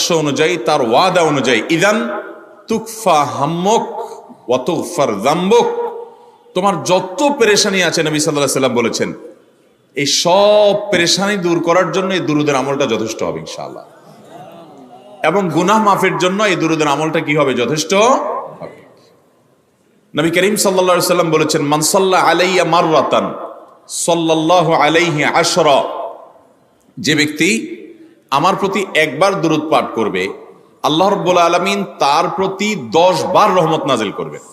আদর্শ অনুযায়ী, তার ওয়াদা অনুযায়ী, ইদান তুকফা হাম্মুক ওয়া তুগফার যামবুক, তোমার যত পেরেশানি আছে নবী সাল্লাল্লাহু আলাইহি ওয়াসাল্লাম বলেছেন এই সব পেরেশানি দূর করার জন্য এই দুরূদের আমলটা যথেষ্ট হবে ইনশাআল্লাহ। এবং গুনাহ মাফের জন্য এই দুরূদের আমলটা কি হবে? যথেষ্ট হবে। নবী করিম সাল্লাল্লাহু আলাইহি ওয়াসাল্লাম বলেছেন, মান সাল্লা আলাইয়া মাররাতান সাল্লাল্লাহু আলাইহি আশরা, যে ব্যক্তি আমার প্রতি একবার দুরূদ পাঠ করবে, আল্লাহ রাব্বুল আলামিন তার প্রতি 10 বার রহমত নাজিল করবেন।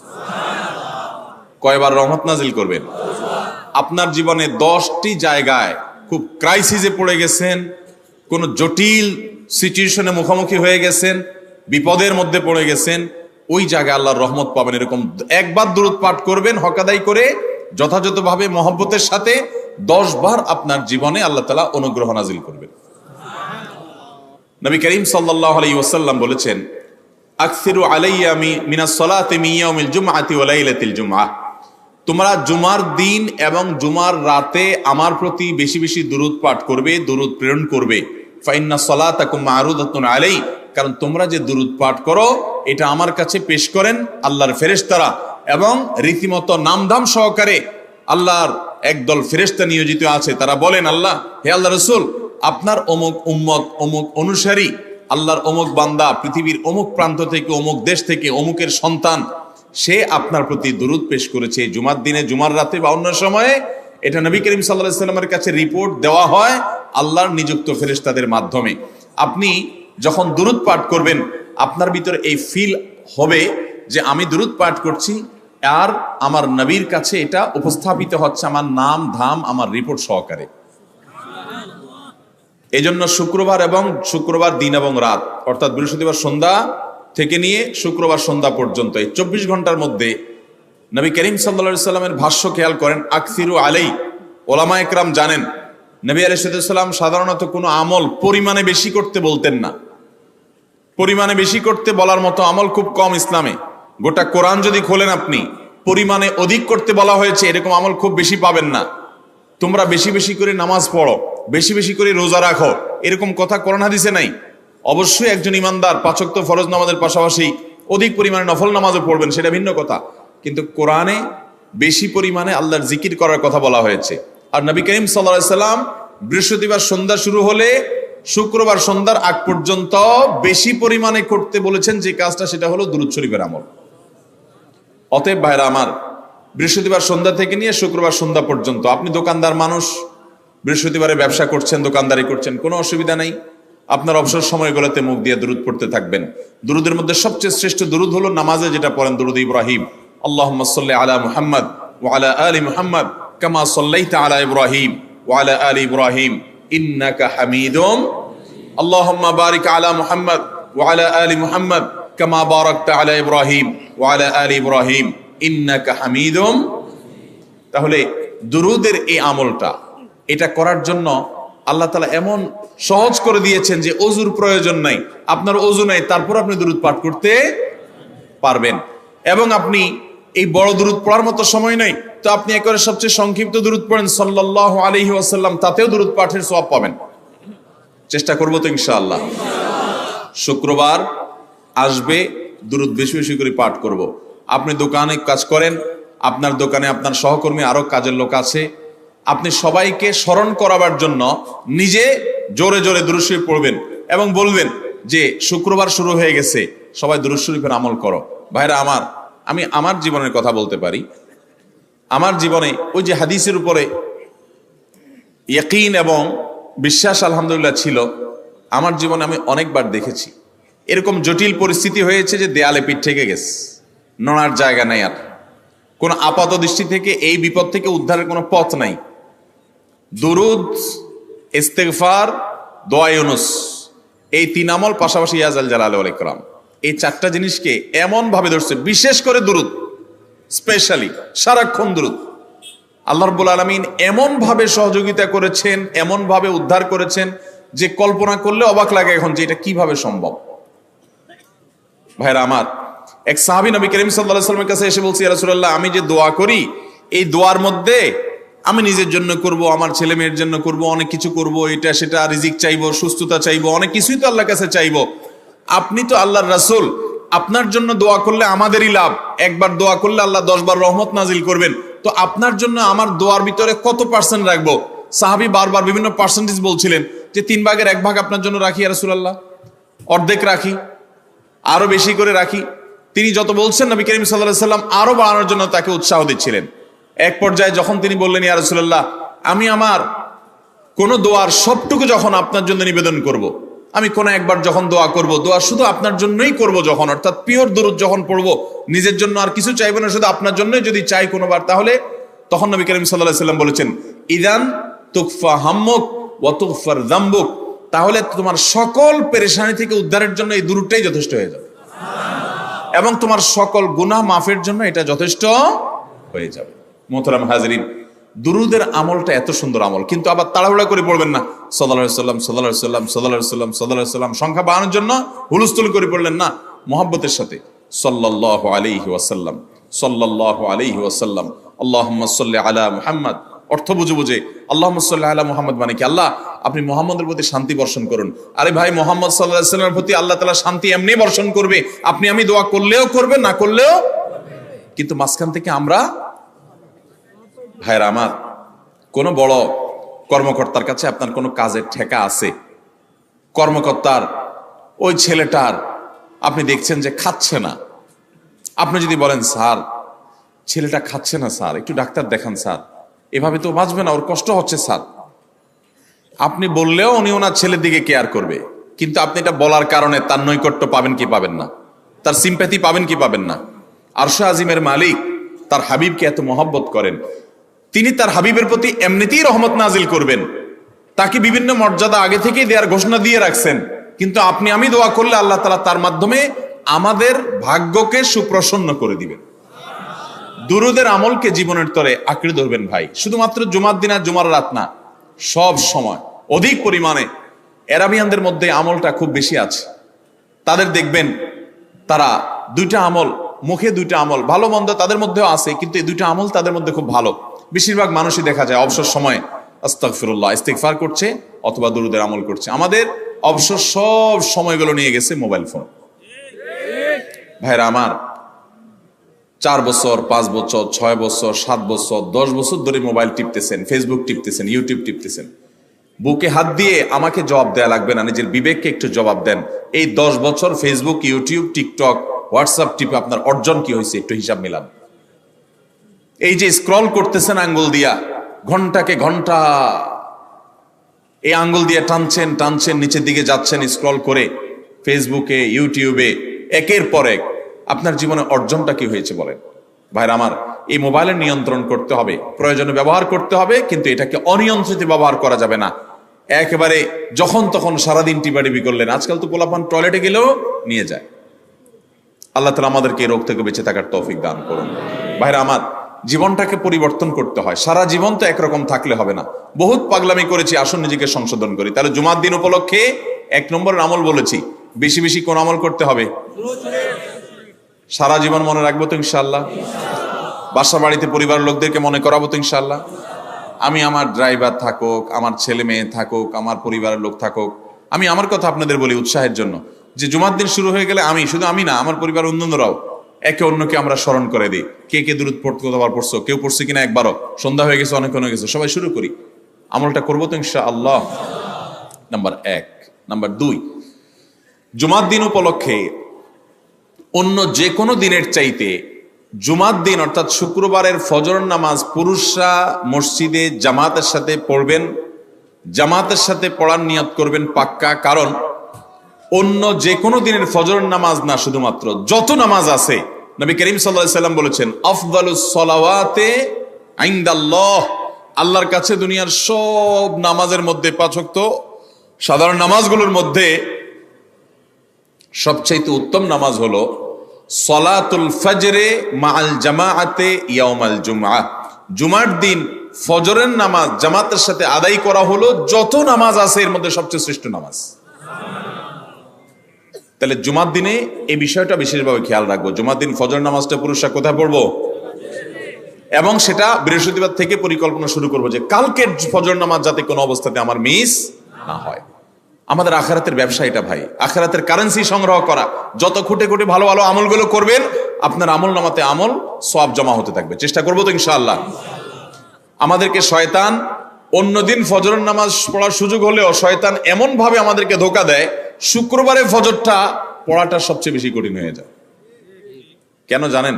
কয়বার রহমত নাজিল করবেন? আপনার জীবনে 10টি জায়গায় খুব ক্রাইসিসে পড়ে গেছেন, কোন জটিল সিচুয়েশনে মুখোমুখি হয়ে গেছেন, বিপদের মধ্যে পড়ে গেছেন, ওই জায়গায় আল্লাহর রহমত পাবেন। এরকম একবার দুরূদ পাঠ করবেন হক আদায় করে যথাযথভাবে মহব্বতের সাথে, 10 বার আপনার জীবনে আল্লাহ তাআলা অনুগ্রহ নাজিল করবেন। নবী করিম সাল্লাল্লাহু আলাইহি ওয়াসাল্লাম বলেছেন, আকসিরু আলাইয়া মিনাস সালাতি মিন ইয়াউমিল জুমআতি ওয়া লাইলাতিল জুমআহ, তোমরা জুমার দিন এবং জুমার রাতে আমার প্রতি বেশি বেশি দুরূদ পাঠ করবে, দুরূদ প্রেরণ করবে। ফাইন্না সালাতাকুম মা'রুদাতুন আলাই, কারণ তোমরা যে দুরূদ পাঠ করো এটা আমার কাছে পেশ করেন আল্লাহর ফেরেশতারা, এবং রীতিমতো নামধাম সহকারে আল্লাহর একদল ফেরেশতা নিয়োজিত আছে। তারা বলেন, আল্লাহ, হে আল্লাহ রাসূল, আপনার অমুক উম্মত, অমুক অনুসারী, আল্লাহর অমুক বান্দা পৃথিবীর অমুক প্রান্ত থেকে, অমুক দেশ থেকে, অমুকের সন্তান, সে আপনার প্রতি দুরূদ পেশ করেছে জুমার দিনে, জুমার রাতে বা অন্য সময়ে। এটা নবী করিম সাল্লাল্লাহু আলাইহি ওয়াসাল্লামের কাছে রিপোর্ট দেওয়া হয় আল্লাহর নিযুক্ত ফেরেশতাদের মাধ্যমে। আপনি যখন দুরূদ পাঠ করবেন আপনার ভিতরে এই ফিল হবে যে আমি দুরূদ পাঠ করছি আর আমার নবীর কাছে এটা উপস্থাপিত হচ্ছে আমার নাম ধাম, আমার রিপোর্ট সহকারে। এই জন্য শুক্রবার দিন এবং রাত, অর্থাৎ বৃহস্পতিবার সন্ধ্যা থেকে নিয়ে শুক্রবার সন্ধ্যা পর্যন্ত এই 24 ঘন্টার মধ্যে নবী করিম সাল্লাল্লাহু আলাইহি ওয়াসাল্লামের ভাষ্য খেয়াল করেন, আকসিরু আলাই। ওলামা একরাম জানেন নবী আলাইহিস সালাম সাধারণত কোনো আমল পরিমাণে বেশি করতে বলতেন না। পরিমাণে বেশি করতে বলার মতো আমল খুব কম ইসলামে। গোটা কোরআন যদি খোলেন আপনি, পরিমাণে অধিক করতে বলা হয়েছে এরকম আমল খুব বেশি পাবেন না। তোমরা বেশি বেশি করে নামাজ পড়ো, বেশি বেশি করে রোজা রাখো, এরকম কথা কোরআন হাদিসে নাই। অবশ্যই একজন ইমানদার 5 ওয়াক্ত ফরজ নামাজের পাশাপাশি অধিক পরিমাণে নফল নামাজও পড়বেন, সেটা ভিন্ন কথা। কিন্তু কোরআনে বেশি পরিমাণে আল্লাহর জিকির করার কথা বলা হয়েছে। আর নবী করিম সাল্লাল্লাহু আলাইহি ওয়াসাল্লাম বৃহস্পতিবার সন্ধ্যা শুরু হলে শুক্রবার সন্ধ্যার আগ পর্যন্ত বেশি পরিমাণে করতে বলেছেন যে কাজটা, সেটা হলো দুরূদ শরীফের আমল। অতএব ভাইরা আমার, বৃহস্পতিবার সন্ধ্যা থেকে নিয়ে শুক্রবার সন্ধ্যা পর্যন্ত আপনি দোকানদার মানুষ, বৃহস্পতিবারে ব্যবসা করছেন, দোকানদারি করছেন, কোনো অসুবিধা নেই। আপনার অবসর সময়গুলোতে মুখ দিয়ে দুরূদ পড়তে থাকবেন। দুরূদের মধ্যে সবচেয়ে শ্রেষ্ঠ দুরূদ হলো নামাজে যেটা পড়েন, দুরূদ ইব্রাহিম। আল্লাহুম্মা সাল্লি আলা মুহাম্মদ ওয়া আলা আলি মুহাম্মদ কামা সাল্লাইতা আলা ইব্রাহিম ওয়া আলা আলি ইব্রাহিম ইন্নাকা হামিদুম। আল্লাহুম্মা বারিক আলা মুহাম্মদ ওয়া আলা আলি মুহাম্মদ কামা বারাকতা আলা ইব্রাহিম ওয়া আলা আলি ইব্রাহিম ইন্নাকা হামিদুম। তাহলে দুরূদের এই আমলটা, এটা করার জন্য আল্লাহ তাআলা এমন সহজ করে দিয়েছেন যে ওযুর প্রয়োজন নাই। আপনার ওযু নাই, তারপর আপনি দুরূদ পাঠ করতে পারবেন। এবং আপনি এই বড় দুরূদ পড়ার মতো সময় নাই, তো আপনি একেবারে সবচেয়ে সংক্ষিপ্ত দুরূদ পড়েন সাল্লাল্লাহু আলাইহি ওয়াসাল্লাম, তাতেও দুরূদ পাঠের সওয়াব পাবেন। চেষ্টা করব তো ইনশাআল্লাহ। শুক্রবার আসবে, দুরূদ বেশি বেশি করে পাঠ করব। আপনি দোকানে কাজ করেন, আপনার দোকানে আপনার সহকর্মী আরো কাজের লোক আছে, আপনি সবাইকে স্মরণ করাবার জন্য নিজে জোরে জোরে দুরূদ শরীফ পড়বেন এবং বলবেন যে শুক্রবার শুরু হয়ে গেছে, সবাই দুরূদ শরীফের আমল করো। ভাইরা আমার, আমি আমার জীবনের কথা বলতে পারি। আমার জীবনে ওই যে হাদিসের উপরে ইয়াকিন এবং বিশ্বাস আলহামদুলিল্লাহ ছিল, আমার জীবনে আমি অনেকবার দেখেছি এরকম জটিল পরিস্থিতি হয়েছে যে দেয়ালে পিঠ থেকে গেছে, নড়ার জায়গা নাই, আর কোন আপাত দৃষ্টি থেকে এই বিপদ থেকে উদ্ধারের কোনো পথ নাই। দুরুদ, ইস্তেগফার, দোয়া ইউনুস, এই 3 আমল পাশাপাশি ইয়া জাল জালালি ওয়াল ইকরাম, এই 4টা জিনিসকে এমন ভাবে ধরছে, বিশেষ করে দুরুদ, স্পেশালি সারাক্ষণ দুরুদ। আল্লাহ রাব্বুল আলামিন এমন ভাবে সহযোগিতা করেছেন, এমন ভাবে উদ্ধার করেছেন যে কল্পনা করলে অবাক লাগে এখন যে এটা কিভাবে সম্ভব। ভাইরা আমার, এক সাহাবী নবী করিম সাল্লাল্লাহু আলাইহি ওয়াসাল্লামের কাছে এসে বলছে, ইয়া রাসূলুল্লাহ, আমি যে দোয়া করি এই দোয়ার মধ্যে আমি নিজের জন্য করব, আমার ছেলে মেয়ের জন্য করব, অনেক কিছু করব, এটা সেটা, রিজিক চাইবো, সুস্থতা চাইবো, অনেক কিছুই তো আল্লাহর কাছে চাইবো। আপনি তো আল্লাহর রাসূল, আপনার জন্য দোয়া করলে আমাদেরই লাভ, একবার দোয়া করলে আল্লাহ 10 বার রহমত নাজিল করবেন, তো আপনার জন্য আমার দোয়ার ভিতরে কত পার্সেন্ট রাখবো? সাহাবী বারবার বিভিন্ন পার্সেন্টেজ বলছিলেন যে 3 ভাগের 1 ভাগ আপনার জন্য রাখি ইয়া রাসূলুল্লাহ, অর্ধেক রাখি, আরো বেশি করে রাখি। তিনি যত বলছেন নবী করিম সাল্লাল্লাহু আলাইহি সাল্লাম আরো বাড়ানোর জন্য তাকে উৎসাহ দিচ্ছিলেন। এক পর্যায়ে যখন তিনি বললেন ইয়া রাসূলুল্লাহ, আমি আমার কোন দোয়ার সবটুকু যখন আপনার জন্য নিবেদন করব, আমি কোন একবার যখন দোয়া করব, দোয়া শুধু আপনার জন্যই করব যখন, অর্থাৎ পিওর দরুদ যখন পড়বো, নিজের জন্য আর কিছু চাইবো না, শুধু আপনার জন্যই যদি চাই কোনোবার, তাহলে তখন নবী করিম সাল্লাল্লাহু আলাইহি সাল্লাম বলেছেন ইদান তুকফা হাম্মুক ওয়া তুগফার যামবুক, তাহলে তোমার সকল পেরেশানি থেকে উদ্ধারের জন্য এই দরুদটাই যথেষ্ট হয়ে যাবে, এবং তোমার সকল গুনাহ মাফের জন্য এটা যথেষ্ট হয়ে যাবে। মোহতারাম হাজরিন, দুরুদের আমলটা এত সুন্দর আমল, কিন্তু আবার তাড়াহুড়া করে পড়বেন না সাল্লাল্লাহু আলাইহি সাল্লাম সাল্লাল্লাহু আলাইহি সাল্লাম সাল্লাল্লাহু আলাইহি সাল্লাম সাল্লাল্লাহু আলাইহি সাল্লাম সংখ্যা বাড়ানোর জন্য হুলস্থুল করে পড়লেন না, মুহাব্বতের সাথে সাল্লাল্লাহু আলাইহি ওয়াসাল্লাম সাল্লাল্লাহু আলাইহি ওয়াসাল্লাম আল্লাহুম্মা সাল্লি আলা মুহাম্মদ, অর্থ বুঝে বুঝে আল্লাহুম্মা সাল্লি আলা মুহাম্মদ মানে কি, আল্লাহ আপনি মুহাম্মদের প্রতি শান্তি বর্ষণ করুন। আরে ভাই, মুহাম্মদ সাল্লাল্লাহু আলাইহি ওয়াসাল্লামের প্রতি আল্লাহ তাআলা শান্তি এমনি বর্ষণ করবে, আপনি আমি দোয়া করলেও করবে, না করলেও। কিন্তু মাঝখান থেকে আমরা, ভাইরা আমার, কোন বড় কর্মকর্তার কাছে আপনার কোনো কাজের ঠেকা আছে, কর্মকর্তার ওই ছেলেটার আপনি দেখছেন যে খাচ্ছে না, আপনি যদি বলেন স্যার ছেলেটা খাচ্ছে না স্যার, একটু ডাক্তার দেখান স্যার, এভাবে তো বাঁচবে না, ওর কষ্ট হচ্ছে স্যার, আপনি বললেও উনি ওনার ছেলের দিকে কেয়ার করবে, কিন্তু আপনি এটা বলার কারণে তার নৈকট্য পাবেন কি পাবেন না, তার সিম্প্যাথি পাবেন কি পাবেন না। আরশে আজিমের মালিক তার হাবিবকে এত মহব্বত করেন, তিনি তার হাবিবের প্রতি এমনিতেই রহমত নাজিল করবেন, তাকে বিভিন্ন মর্যাদা আগে থেকেই দেওয়ার ঘোষণা দিয়ে রাখছেন, কিন্তু আপনি আমি দোয়া করলে আল্লাহ তাআলা তার মাধ্যমে আমাদের ভাগ্যকে সুপ্রসন্ন করে দিবেন। দুরুদের আমলকে জীবনের তরে আঁকড়ে ধরবেন ভাই, শুধুমাত্র জুমার দিন আর জুমার রাত না, সব সময় অধিক পরিমাণে। আরাবিয়ানদের মধ্যে আমলটা খুব বেশি আছে, তাদের দেখবেন তারা দুইটা আমল, মুখে দুইটা আমল, ভালো মন্দ তাদের মধ্যেও আছে, কিন্তু এই দুইটা আমল তাদের মধ্যে খুব ভালো। বেশিরভাগ মানুষই দেখা যায় অবসর সময় আস্তাগফিরুল্লাহ ইস্তিগফার করছে অথবা দুরুদের আমল করছে। আমাদের অবসর সব সময়গুলো নিয়ে গেছে মোবাইল ফোন। ভাইরা আমার, 4 বছর 5 বছর 6 বছর 7 বছর 10 বছর ধরে মোবাইল টিপতেছেন, ফেসবুক টিপতেছেন, ইউটিউব টিপতেছেন, বুকে হাত দিয়ে আমাকে জবাব দেয়া লাগবে না, নিজের বিবেককে একটু জবাব দেন। এই 10 বছর ফেসবুক, ইউটিউব, টিকটক, হোয়াটসঅ্যাপ টিপে আপনার অর্জন কি হয়েছে একটু হিসাব মিলান। এই যে স্ক্রল করতেছেন আঙ্গুল দিয়া, ঘন্টাকে ঘন্টা এই আঙ্গুল দিয়ে টানছেন টানছেন, নিচের দিকে যাচ্ছেন স্ক্রল করে ফেসবুকে, ইউটিউবে, একের পর এক, আপনার জীবনে অর্জনটা কি হয়েছে বলেন? ভাইরা আমার, এই মোবাইলের নিয়ন্ত্রণ করতে হবে, প্রয়োজনে ব্যবহার করতে হবে, কিন্তু এটাকে অনিয়ন্ত্রিত ব্যবহার করা যাবে না। একেবারে যখন তখন সারাদিন টিপাটিপি করলেন, আজকাল তো পোলাপান টয়লেটে গেলেও নিয়ে যায়। আল্লাহ তাআলা আমাদেরকে এই রোগ থেকে বেঁচে থাকার তৌফিক দান করুন। ভাইরা আমার, জীবনটাকে পরিবর্তন করতে হয়, সারা জীবন তো একরকম থাকলে হবে না। বহুত পাগলামি করেছি, আসুন নিজেকে সংশোধন করি। তাহলে জুমার দিন উপলক্ষে 1 নম্বরের আমল বলেছি, বেশি বেশি কোন আমল করতে হবে? সারা জীবন মনে রাখবো তো ইনশাআল্লাহ? বাসা বাড়িতে পরিবারের লোকদেরকে মনে করাবো তো ইনশাআল্লাহ? আমি আমার ড্রাইভার থাকুক, আমার ছেলে মেয়ে থাকুক, আমার পরিবারের লোক থাকুক, আমি আমার কথা আপনাদের বলি উৎসাহের জন্য, যে জুমার দিন শুরু হয়ে গেলে আমি, শুধু আমি না, আমার পরিবার অন্যান্যরাও একে অন্যকে আমরা স্মরণ করে দিই। কে কে দুরূদ পড়তে কতবার পড়ছো, কেউ পড়ছে কিনা একবারও, সন্ধ্যা হয়ে গেছে, অনেক হয়ে গেছে, সবাই শুরু করি, আমলটা করবো তো ইনশাআল্লাহ। নাম্বার 1। নাম্বার 2, জুমার দিন উপলক্ষে অন্য যে কোনো দিনের চাইতে জুমার দিন অর্থাৎ শুক্রবারের ফজর নামাজ পুরুষরা মসজিদে জামাতের সাথে পড়বেন, জামাতের সাথে পড়ার নিয়ত করবেন পাক্কা। কারণ অন্য যে কোনো দিনের ফজর নামাজ না, শুধুমাত্র যত নামাজ আছে, নবী করিম সাল্লাল্লাহু আলাইহি সাল্লাম বলেছেন আফদালুস সালাওয়াতে ইনদাল্লাহ, আল্লাহর কাছে দুনিয়ার সব নামাজের মধ্যে 5 ওয়াক্ত সাধারণ নামাজগুলোর মধ্যে সবচেয়ে উত্তম নামাজ হলো সলাতুল ফজরে মাআল জামাআতে ইয়াউমাল জুমআহ, জুমার দিন ফজরের নামাজ জামাতের সাথে আদায় করা হলো যত নামাজ আছে এর মধ্যে সবচেয়ে শ্রেষ্ঠ নামাজ। তাহলে জুমার দিনে এই বিষয়টা বিশেষভাবে খেয়াল রাখবো। জুমার দিন ফজর নামাজটা পুরুষরা কোথায় পড়বো, এবং সেটা বৃহস্পতিবার থেকে পরিকল্পনা শুরু করবো যে কালকের ফজর নামাজ যাতে কোনো অবস্থাতে আমার মিস না হয়। আমাদের আখিরাতের ব্যবসা এটা ভাই, আখিরাতের কারেন্সি সংগ্রহ করা। যত খুঁটে খুঁটে ভালো ভালো আমলগুলো করবেন, আপনার আমল নামাতে আমল সওয়াব জমা হতে থাকবে। চেষ্টা করবো তো ইনশাআল্লাহ। আমাদেরকে শয়তান অন্যদিন ফজরের নামাজ পড়ার সুযোগ হলেও শয়তান এমন ভাবে আমাদেরকে ধোঁকা দেয়, শুক্রবারে ফজরটা পড়াটা সবচেয়ে বেশি কঠিন হয়ে যায়। কেন জানেন?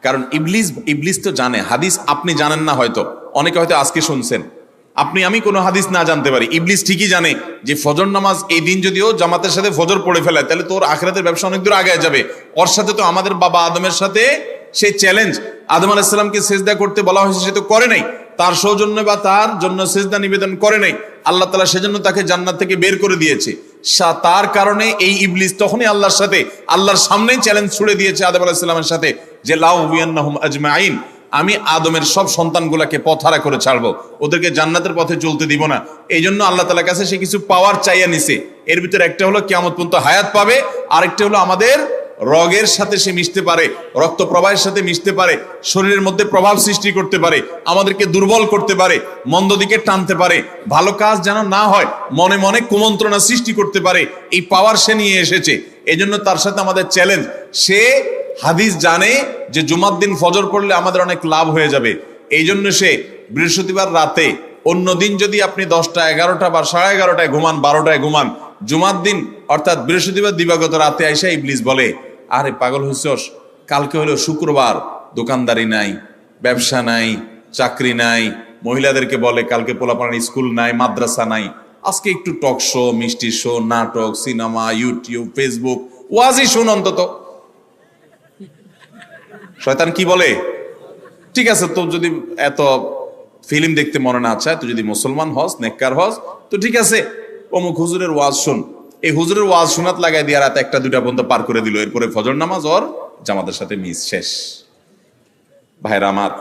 কারণ ইবলিস তো জানে হাদিস, আপনি জানেন না, হয়তো অনেকে হয়তো আজকে শুনছেন, আমি কোনো হাদিস না জানতে পারি, ইবলিস ঠিকই জানে যে ফজর নামাজ এই দিন যদিও জামাতের সাথে ফজর পড়ে ফেলায়, তাহলে তোর আখিরাতের ব্যবসা অনেক দূর আগে যাবে। ওর সাথে তো আমাদের বাবা আদমের সাথে সেই চ্যালেঞ্জ, আদম আলাইহিস সালামকে সিজদা করতে বলা হয়েছে, সে তো করে নাই, তার সৌজন্য বা তার জন্য সিজদা নিবেদন করে নাই। আল্লাহ তাআলা সেজন্য তাকে জান্নাত থেকে বের করে দিয়েছে। তার কারণে এই ইবলিস তখনই আল্লাহর সাথে, আল্লাহর সামনেই চ্যালেঞ্জ ছুড়ে দিয়েছে আদম আলাইহিস সালামের সাথে যে লাউবিয়ান্নাহুম আজমাইন, আমি আদমের সব সন্তানগুলোকে পথহারা করে ছাড়বো, ওদেরকে জান্নাতের পথে চলতে দিব না। এই জন্য আল্লাহ তাআলার কাছে সে কিছু পাওয়ার চাইয়া নিছে। এর ভিতরে একটা হলো কিয়ামত পর্যন্ত হায়াত পাবে, আরেকটা হলো আমাদের রগের সাথে সে মিশতে পারে, রক্ত প্রবাহের সাথে মিশতে পারে, শরীরের মধ্যে প্রভাব সৃষ্টি করতে পারে, আমাদেরকে দুর্বল করতে পারে, মন্দ দিকে টানতে পারে, ভালো কাজ যেন না হয় মনে মনে কুমন্ত্রণা সৃষ্টি করতে পারে। এই পাওয়ার সে নিয়ে এসেছে। এই জন্য তার সাথে আমাদের চ্যালেঞ্জ। সে হাদিস জানে যে জুমার দিন ফজর পড়লে আমাদের অনেক লাভ হয়ে যাবে। এই জন্য সে বৃহস্পতিবার রাতে, অন্য দিন যদি আপনি 10টা 11টা বা 11:30টায় ঘুমান, 12টায় ঘুমান, জুমার দিন অর্থাৎ বৃহস্পতিবার দিবাগত রাতে আইসা ইবলিস বলে, আরে পাগল হইছস, কালকে হলো শুক্রবার, দোকানদারি নাই, ব্যবসা নাই, চাকরি নাই, মহিলাদেরকে বলে কালকে পোলাপানের স্কুল নাই, মাদ্রাসা নাই, আজকে একটু টক শো, মিষ্টি শো, নাটক, সিনেমা, ইউটিউব, ফেসবুক, ওয়াজই শুন অন্তত। শয়তান কি বলে? ঠিক আছে, তো যদি এত ফিল্ম দেখতে মনে না চায়, তো যদি মুসলমান হস, নেককার হস, তো ঠিক আছে, অমুক হুজুরের ওয়াজ শুন। এই হুজুরের ওয়াজ শোনাত লাগাই দিয়ে রাত 1টা 2টা পর্যন্ত পার করে দিল। এরপরে ফজর নামাজ ওর জামাতের সাথে মিস, শেষ। ভাইরা আমার,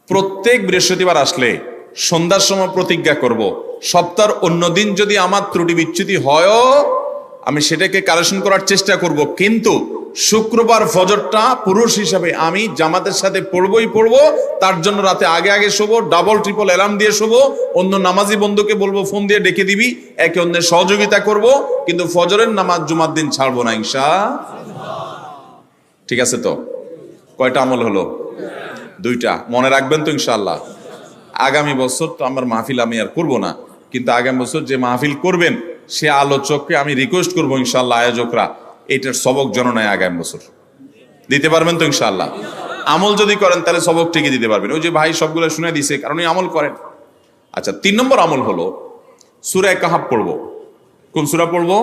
প্রত্যেক বৃহস্পতিবার আসলে সন্ধ্যার সময় প্রতিজ্ঞা করব, সপ্তাহের অন্য দিন যদি আমার ত্রুটি বিচ্যুতি হয়ও আমি সেটাকে কারেকশন করার চেষ্টা করব, কিন্তু শুক্রবার ফজরটা পুরুষ হিসাবে আমি জামাতের সাথে পড়বই পড়বো। তার জন্য রাতে আগে আগে শোবো, ডাবল ট্রিপল অ্যালার্ম দিয়ে শোবো, অন্য নামাজি বন্ধুকে বলবো ফোন দিয়ে ডেকে দিবি, একে অন্যের সহযোগিতা করব, কিন্তু ফজরের নামাজ জুমার দিন ছাড়বো না ইনশাআল্লাহ। ঠিক আছে তো? কয়টা আমল হলো? 2টা। মনে রাখবেন তো ইনশাআল্লাহ? আগামী বছর তো আমার মাহফিল আমি আর করবো না, কিন্তু আগামী বছর যে মাহফিল করবেন সে আলোচককে আমি রিকোয়েস্ট করবো ইনশাআল্লাহ, আয়োজকরা এটার সবক জননায় আগামী বছর দিতে পারবেন তো ইনশাআল্লাহ? আমল যদি করেন তাহলে সবক ঠিকই দিতে পারবেন। ওই যে ভাই সবগুলো শুনে দিছে, কারণ এই আমল করেন। আচ্ছা, 3 নম্বর আমল হলো সূরা কাহাফ পড়বো। কোন সূরা পড়বো?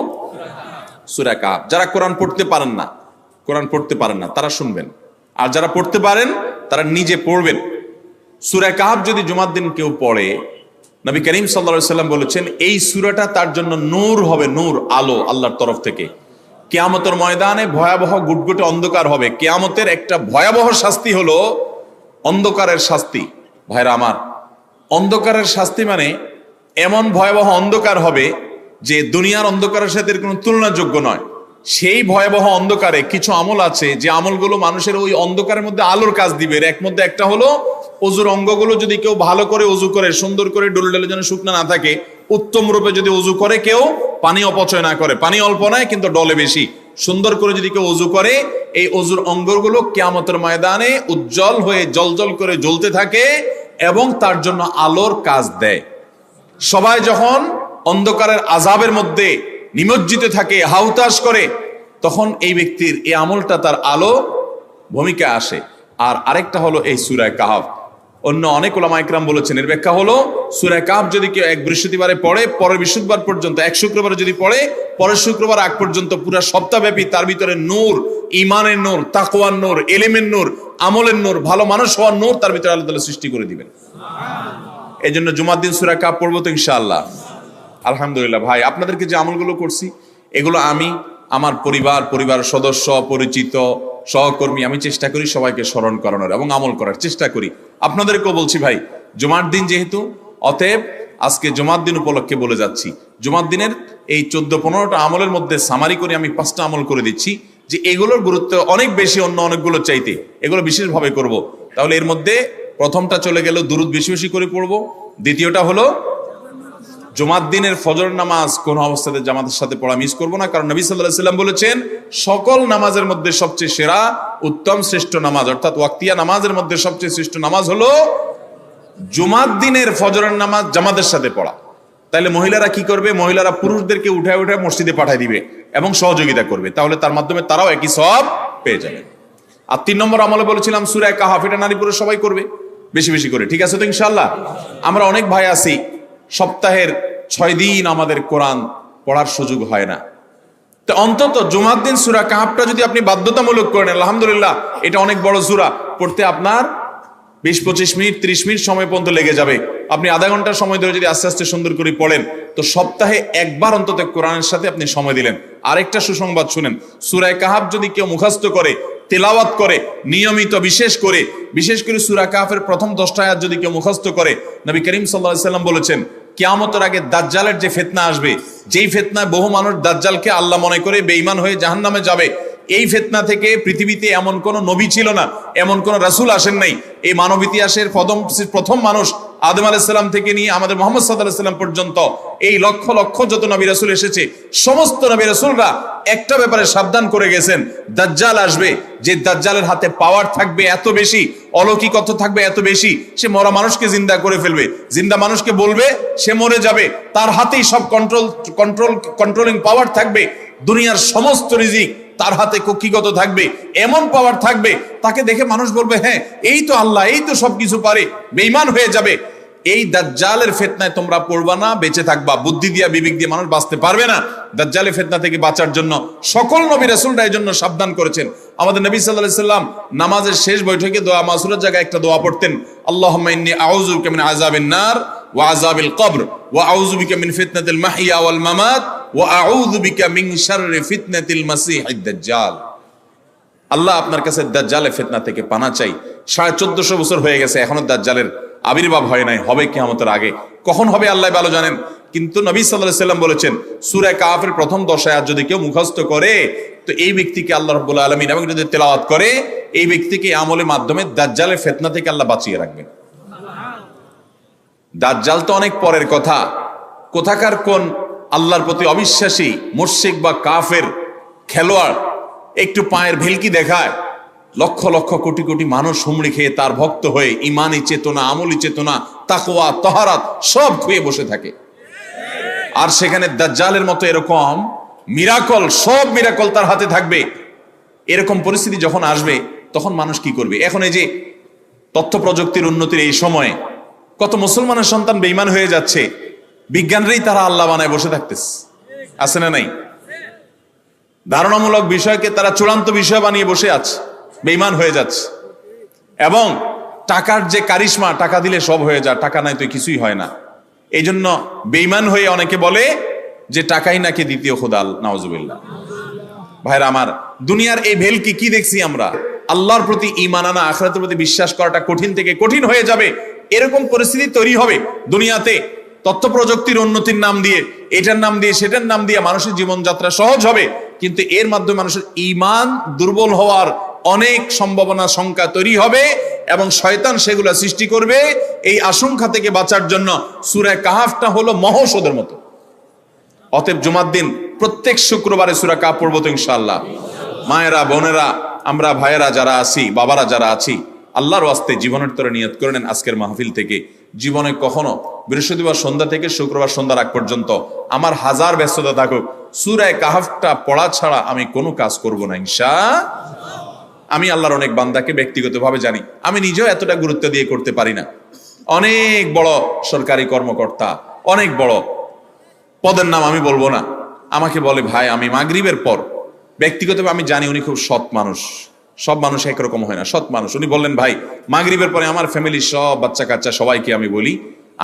সূরা কাহাফ। যারা কোরআন পড়তে পারেন না তারা শুনবেন, আর যারা পড়তে পারেন তারা নিজে পড়বেন। সূরা কাহাফ যদি জুমার দিন কেউ পড়ে, নবী করিম সাল্লাল্লাহু আলাইহি ওয়াসাল্লাম বলেছেন এই সূরাটা তার জন্য নূর হবে, নূর, আলো আল্লাহর তরফ থেকে। কিয়ামতের ময়দানে ভয়াবহ গুটগুটে অন্ধকার হবে। কিয়ামতের একটা ভয়াবহ শাস্তি হলো অন্ধকারের শাস্তি। ভাইরা আমার, অন্ধকারের শাস্তি মানে এমন ভয়াবহ অন্ধকার হবে যে দুনিয়ার অন্ধকারের সাথে কোনো তুলনাযোগ্য নয়। সেই ভয়াবহ অন্ধকারে কিছু আমল আছে যে আমলগুলো মানুষের ওই অন্ধকারের মধ্যে আলোর কাজ দিবে। এর মধ্যে একটা হলো অজুর অঙ্গগুলো যদি কেউ ভালো করে অজু করে, সুন্দর করে ডলে ডলে যেন শুকনা না থাকে, উত্তম রূপে যদি অজু করে, কেউ পানি অপচয় না করে, পানি অল্প নয় কিন্তু ডলে বেশি, সুন্দর করে যদি কেউ অজু করে, এই অজুর অঙ্গগুলো কিয়ামতের ময়দানে উজ্জ্বল হয়ে জলজল করে জ্বলতে থাকে এবং তার জন্য আলোর কাজ দেয়। সবাই যখন অন্ধকারের আযাবের মধ্যে নিমজ্জিত থাকে, হাউতাশ করে, তখন এই ব্যক্তির এই আমলটা তার আলো ভূমিকা আসে। আর আরেকটা হলো এই সূরা কাহাফ। অন্য অনেক উলামা ইকরাম বলেছেন এর ব্যাখ্যা হলো সূরা কাহাফ যদি কেউ এক বৃহস্পতিবারে পড়ে, পরের বৃহস্পতিবার পর্যন্ত, এক শুক্রবারে যদি পড়ে, পরের শুক্রবার আগ পর্যন্ত পুরো সপ্তাহব্যাপী তার ভিতরে নূর, ঈমানের নূর, তাকওয়ার নূর, ইলমের নূর, আমলের নূর, ভালো মানুষ হওয়ার নূর তার ভিতরে আল্লাহ তাআলা সৃষ্টি করে দিবেন। এই জন্য জুমার দিন সূরা কাহাফ পড়বো তো ইনশাআল্লাহ। আলহামদুলিল্লাহ ভাই, আপনাদেরকে যে আমলগুলো করছি এগুলো আমি আমার পরিবার সদস্য, পরিচিত, সহকর্মী, আমি চেষ্টা করি সবাইকে স্মরণ করানোর এবং আমল করার চেষ্টা করি। আপনাদেরকেও বলছি ভাই, জুমার দিন যেহেতু, অতএব আজকে জুমার দিন উপলক্ষে বলে যাচ্ছি, জুমার দিনের এই 14-15টা আমলের মধ্যে সামারি করে আমি 5টা আমল করে দিচ্ছি যে এগুলোর গুরুত্ব অনেক বেশি অন্য অনেকগুলো চাইতে, এগুলো বিশেষভাবে করব। তাহলে এর মধ্যে প্রথমটা চলে গেল দুরুদ বেশি বেশি করে পড়বো, দ্বিতীয়টা হলো জুমার দিনের ফজর নামাজ কোন অবস্থাতে জামাতের সাথে পড়া মিস করবো না, কারণ নবী সাল্লাল্লাহু আলাইহি ওয়াসাল্লাম বলেছেন সকল নামাজের মধ্যে সবচেয়ে সেরা উত্তম শ্রেষ্ঠ নামাজ অর্থাৎ ওয়াক্তিয়া নামাজের মধ্যে সবচেয়ে শ্রেষ্ঠ নামাজ হলো জুমার দিনের ফজরের নামাজ জামাতের সাথে পড়া। তাহলে মহিলারা কি করবে? মহিলারা পুরুষদেরকে উঠায় উঠায় মসজিদে পাঠিয়ে দিবে এবং সহযোগিতা করবে, তাহলে তার মাধ্যমে তারাও একই সওয়াব পেয়ে যাবে। আর 3 নম্বর আমলে বলেছিলাম সূরা কাহাফ, এটা নারী পুরুষ সবাই করবে বেশি বেশি করে, ঠিক আছে তো ইনশাআল্লাহ? আমরা অনেক ভাই আছি সপ্তাহের 6 দিন আমাদের কোরআন পড়ার সুযোগ হয় না, তো অন্তত জুমার দিন সূরা কাহাফটা যদি আপনি বাধ্যতামূলক করেন, আলহামদুলিল্লাহ এটা অনেক বড় সূরা, পড়তে আপনার 20-25 মিনিট 30 মিনিট সময় পর্যন্ত লেগে যাবে। আপনি আধা ঘন্টা সময় ধরে যদি আস্তে আস্তে সুন্দর করে পড়েন, তো সপ্তাহে একবার অন্তত কোরআনের সাথে আপনি সময় দিলেন। আরেকটা সুসংবাদ শুনেন, সূরা কাহাফ যদি কেউ মুখস্থ করে, তেলাওয়াত করে নিয়মিত, বিশেষ করে সূরা কাহাফের প্রথম 10টা আয়াত যদি কেউ মুখস্থ করে, নবী করিম সাল্লাল্লাহু আলাইহি সাল্লাম বলেছেন কিয়ামতের আগে দাজ্জালের যে ফিতনা আসবে, যেই ফিতনায় বহু মানুষ দাজ্জালকে আল্লাহ মনে করে বেঈমান হয়ে জাহান্নামে যাবে, এই ফিতনা থেকে পৃথিবীতে এমন কোন নবী ছিল না, এমন কোন রাসূল আসেন নাই। এই মানব ইতিহাসের প্রথম মানুষ আদম আলাইহিস সালাম থেকে নিয়ে আমাদের মুহাম্মদ সাল্লাল্লাহু আলাইহি সাল্লাম পর্যন্ত এই লক্ষ লক্ষ যত নবী রাসূল এসেছে, সমস্ত নবী রাসূলরা একটা ব্যাপারে সাবধান করে গেছেন, দাজ্জাল আসবে, যে দাজ্জালের হাতে পাওয়ার থাকবে এত বেশি, অলৌকিকত্ব থাকবে এত বেশি, সে মরা মানুষকে জিন্দা করে ফেলবে, জিন্দা মানুষকে বলবে সে মরে যাবে, তার হাতেই সব কন্ট্রোলিং পাওয়ার থাকবে, দুনিয়ার সমস্ত রিজিক তার হাতে কক্ষিগত থাকবে, এমন পাওয়ার থাকবে তাকে দেখে মানুষ বলবে হ্যাঁ এই তো আল্লাহ, এই তো সবকিছু পারে, বেঈমান হয়ে যাবে। এই দাজ্জালের ফিতনায় তোমরা পড়বা না, বেঁচে থাকবা। বুদ্ধি দিয়া বিবেক দিয়ে মানুষ বাঁচতে পারবে না। দাজ্জালের ফিতনা থেকে বাঁচার জন্য সকল নবী রাসূলরা এর জন্য সাবধান করেছেন। আমাদের নবী সাল্লাল্লাহু আলাইহি সাল্লাম নামাজের শেষ বৈঠকে দোয়া মাসুরের জায়গায় একটা দোয়া পড়তেন, আল্লাহুম্মা ইন্নী আউযু বিকা মিন আযাবিন নার ওয়া আযাবিল কবর ওয়া আউযু বিকা মিন ফিতনাতিল মাহইয়া ওয়াল মামাত ওয়া আউযু বিকা মিন শাররি ফিতনাতিল মাসীহিদ দাজ্জাল। আল্লাহ আপনার কাছে দাজ্জালের ফিতনা থেকে পানা চাই। 1450 বছর হয়ে গেছে, এখনো দাজ্জালের আবির্ভাব হয় নাই, হবে কিয়ামতের আগে। কখন হবে আল্লাহ ভালো জানেন, কিন্তু নবী সাল্লাল্লাহু আলাইহি সাল্লাম বলেছেন সূরা কাহাফের প্রথম 10 আয়াত যদি কেউ মুখস্থ করে, তো এই ব্যক্তিকে আল্লাহ রাব্বুল আলামিন এবং যদি তেলাওয়াত করে, এই ব্যক্তিকে আমলের মাধ্যমে দাজ্জালের ফিতনা থেকে আল্লাহ বাঁচিয়ে রাখবেন। দাজ্জাল তো অনেক পরের কথা, কোথাকার কোন আল্লাহর প্রতি অবিশ্বাসী মুশরিক বা কাফের খেলোয়াড় একটু পায়ের ভেলকি দেখায়, লক্ষ লক্ষ কোটি কোটি মানুষ হুমড়ি খেয়ে তার ভক্ত হয়ে ইমানি চেতনা, আমলি চেতনা, তাকওয়া, তাহারাত সব খুঁয়ে বসে থাকে। আর সেখানে দাজ্জালের মতো এরকম মিরাকল, সব মিরাকল তার হাতে থাকবে। এরকম পরিস্থিতি যখন আসবে তখন মানুষ কি করবে? এখন এই যে তথ্য প্রযুক্তির উন্নতির এই সময়ে কত মুসলমানের সন্তান বেঈমান হয়ে যাচ্ছে, বিজ্ঞানরাই তারা আল্লাহ বানায় বসে থাকতেছে, আছে না নাই? ধারণামূলক বিষয়কে তারা চূড়ান্ত বিষয় বানিয়ে বসে আছে, বেঈমান হয়ে যাচ্ছে। এবং টাকার যে কারিশমা, টাকা দিলে সব হয়ে যায়, টাকা নাই তো কিছুই হয় না। এই জন্য বেঈমান হয়ে অনেকে বলে যে টাকাই নাকি দ্বিতীয় খোদা, নাউজুবিল্লাহ। ভাইরা আমার, দুনিয়ার এই ভেলকি কি দেখছি আমরা? আল্লাহর প্রতি ঈমান আনা, আখিরাতের প্রতি বিশ্বাস করাটা কঠিন থেকে কঠিন হয়ে যাবে, এরকম পরিস্থিতি তৈরি হবে দুনিয়াতে। তথ্য প্রযুক্তির উন্নতির নাম দিয়ে, এটার নাম দিয়ে, সেটার নাম দিয়ে মানুষের জীবনযাত্রা সহজ হবে, কিন্তু এর মাধ্যমে মানুষের ঈমান দুর্বল হওয়ার অনেক সম্ভাবনা, সংখ্যা তৈরি হবে এবং শয়তান সেগুলো সৃষ্টি করবে। এই আশঙ্কা থেকে বাঁচার জন্য সূরা কাহাফটা হলো মহৌষধের মতো। অতএব জুমার দিন প্রত্যেক শুক্রবারে সূরা কাহাফ পড়বো তো ইনশাআল্লাহ। মায়েরা, বোনেরা, আমরা ভাইয়েরা যারা আছি, বাবারা যারা আছি, আল্লাহর ওয়াস্তে জীবনের তরে নিয়ত করে নেন আজকের মাহফিল থেকে, জীবনে কখনো বৃহস্পতিবার সন্ধ্যা থেকে শুক্রবার সন্ধ্যার আগ পর্যন্ত আমার হাজার ব্যস্ততা থাকুক, সূরা কাহাফটা পড়া ছাড়া আমি কোনো কাজ করব না ইনশাআল্লাহ। আমি আল্লাহর অনেক বান্দাকে ব্যক্তিগতভাবে জানি, আমি নিজেও এতটা গুরুত্ব দিয়ে করতে পারি না। অনেক বড় সরকারি কর্মকর্তা, অনেক বড় পদের নাম আমি বলবো না, আমাকে বলে ভাই আমি মাগরিবের পর, ব্যক্তিগতভাবে আমি জানি উনি খুব সৎ মানুষ, সব মানুষ একরকম হয় না, সৎ মানুষ। উনি বললেন ভাই মাগরিবের পরে আমার ফ্যামিলির সব বাচ্চা কাচ্চা সবাইকে আমি বলি,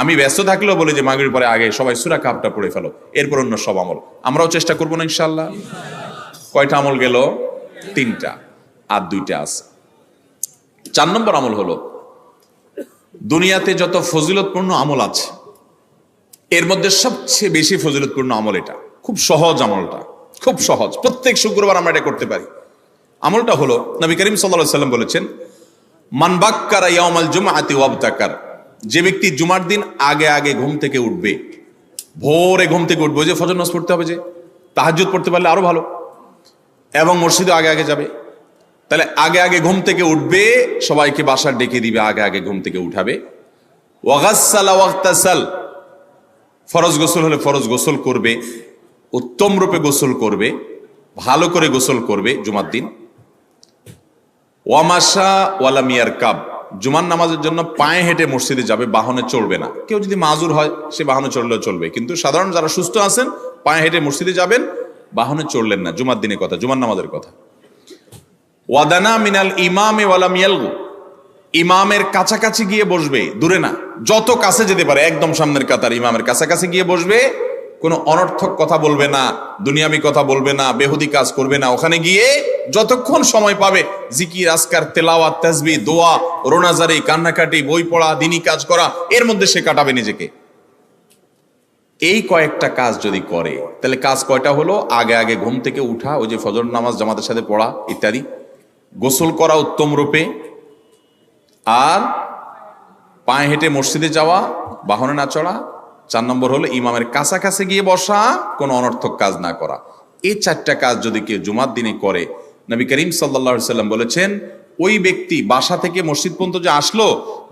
আমি ব্যস্ত থাকলেও বলি যে মাগরিবের পরে আগে সবাই সূরা কাহাফটা পড়ে ফেলো, এরপর অন্য সব আমল। আমরাও চেষ্টা করবো না ইনশাআল্লাহ। কয়টা আমল গেল? 3টা, আর 2টা আছে। 4 নম্বর আমল হলো, দুনিয়াতে যত ফজিলতপূর্ণ আমল আছে এর মধ্যে সবচেয়ে বেশি ফজিলতপূর্ণ আমল এটা। খুব সহজ আমলটা, খুব সহজ, প্রত্যেক শুক্রবার আমরা এটা করতে পারি। আমলটা হলো, নবী করিম সাল্লাল্লাহু আলাইহি সাল্লাম বলেছেন, মান বাক্কারা ইয়াউমাল জুমআতি ওয়াবতাকার, যে ব্যক্তি জুমার দিন আগে আগে ঘুম থেকে উঠবে, ভোরে ঘুম থেকে উঠবে, ওই যে ফজর নামাজ পড়তে হবে, যে তাহাজ্জুদ পড়তে পারলে আরো ভালো, এবং মসজিদে আগে আগে যাবে। তাহলে আগে আগে ঘুম থেকে উঠবে, সবাইকে বাসার ডেকে দিবে, আগে আগে ঘুম থেকে উঠাবে। ওয়াগাসসালা ওয়াগতাসাল, ফরজ গোসল হলে ফরজ গোসল করবে, উত্তম রূপে গোসল করবে, ভালো করে গোসল করবে জুমার দিন। ওয়ামাশা ওয়ালাম ইয়ারকাব, জুমার নামাজের জন্য পায়ে হেঁটে মসজিদে যাবে, বাহনে চড়বে না। কেউ যদি মাজুর হয় সে বাহনে চড়লেও চলবে, কিন্তু সাধারণ যারা সুস্থ আছেন পায়ে হেঁটে মসজিদে যাবেন, বাহনে চড়লেন না। জুমার দিনের কথা, জুমার নামাজের কথা। ওয়াদানা মিনাল ইমামে ওয়ালাম ইয়ালগু, ইমামের কাছাকাছি গিয়ে বসবে, দূরে না, যত কাছে যেতে পারে, একদম সামনের কাতার ইমামের কাছাকাছি গিয়ে বসবে, কোনো অনর্থক কথা বলবে না, দুনিয়াবি কথা বলবে না, বেহুদি কাজ করবে না। ওখানে গিয়ে যতক্ষণ সময় পাবে জিকির, আজকার, তেলাওয়াত, তাসবিহ, দোয়া, রোনাজারি, কান্নাকাটি, বই পড়া, দিনী কাজ করা, এর মধ্যে সে কাটাবে নিজেকে। এই কয়েকটা কাজ যদি করে, তাহলে কাজ কয়টা হলো? আগে আগে ঘুম থেকে উঠা, ওই যে ফজর নামাজ জামাতের সাথে পড়া ইত্যাদি, গোসল করা উত্তম রূপে, আর পায়ে হেঁটে মসজিদে যাওয়া, বাহনে না চড়া। 4 নম্বর হলো ইমামের কাছাকাছি গিয়ে বসা, কোনো অনর্থক কাজ না করা। এই 4টা কাজ যদি কেউ জুমার দিনে করে, নবী করিম সাল্লাল্লাহু আলাইহি সাল্লাম বলেছেন, ওই ব্যক্তি বাসা থেকে মসজিদ পর্যন্ত যে আসলো,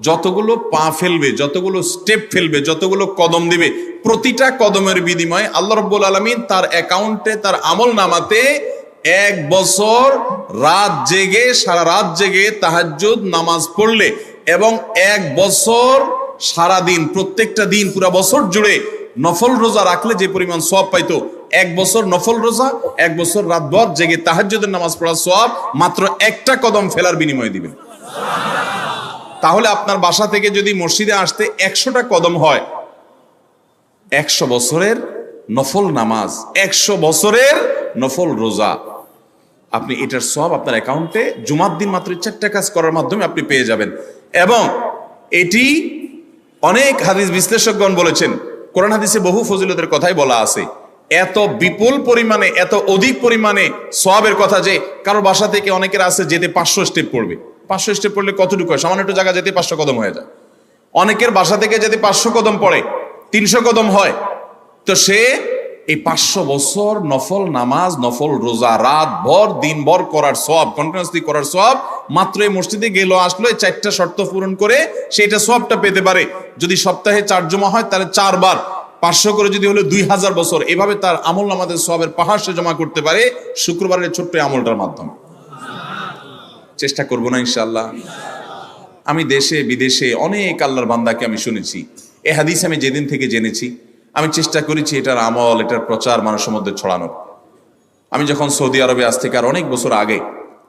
যতগুলো পা ফেলবে, যতগুলো স্টেপ ফেলবে, যতগুলো কদম দিবে, প্রতিটা কদমের বিনিময়ে আল্লাহ রাব্বুল আলামিন তার অ্যাকাউন্টে, তার আমল নামাতে 1 বছর রাত জেগে, সারা রাত জেগে তাহাজ্জুদ নামাজ পড়লে, এবং 1 বছর সারা দিন, প্রত্যেকটা দিন পুরা বছর জুড়ে নফল রোজা রাখলে যে পরিমাণ সওয়াব পাইতো, 1 বছর নফল রোজা, 1 বছর রাতভর জেগে তাহাজ্জুদের নামাজ পড়ার সওয়াব মাত্র একটা কদম ফেলার বিনিময়ে দিবেন। তাহলে আপনার বাসা থেকে যদি মসজিদে আসতে 100টা কদম হয়, 100 বছরের নফল নামাজ, 100 বছরের নফল রোজা, আপনি এটার সওয়াব আপনার অ্যাকাউন্টে জুমার দিন মাত্র 4টা কাজ করার মাধ্যমে আপনি পেয়ে যাবেন। এবং এটি অনেক হাদিস বিশ্লেষকগণ বলেছেন, কোরআন হাদিসে বহু ফজিলতের কথাই বলা আছে। এত বিপুল পরিমাণে, এত অধিক পরিমাণে সওয়াবের কথা যে কারো বাসা থেকে অনেকের আছে যেতে 500 স্টেপ পড়বে। 500 স্টেপ পড়লে কতটুকু হয়? সামান্য একটু জায়গা যেতে 500 কদম হয়ে যায়। অনেকের বাসা থেকে যেতে 500 কদম পড়ে, 300 কদম হয়। তো সে এই 500 বছর নফল নামাজ, নফল রোজা, রাত ভর দিন ভর করার সওয়াব, কন্টিনিউয়াসলি করার সওয়াব মাত্র এই মসজিদে গেল, আসলো, এই 4টা শর্ত পূরণ করে সেটা সওয়াবটা পেতে পারে। যদি সপ্তাহে 4 জমা হয়, তাহলে 4 বার 500 করে যদি হলো 2000 বছর, এভাবে তার আমল নামাজের সওয়াবের পাহাড় সে জমা করতে পারে শুক্রবারের ছোট্ট আমলটার মাধ্যমে। চেষ্টা করবো না ইনশাআল্লাহ? আমি দেশে বিদেশে অনেক আল্লাহর বান্দাকে আমি শুনেছি, এই হাদিস আমি যেদিন থেকে জেনেছি, আমি চেষ্টা করেছি এটার আমল, এটার প্রচার মানুষের মধ্যে ছড়ানোর। আমি যখন সৌদি আরবে, আজ থেকে আর অনেক বছর আগে,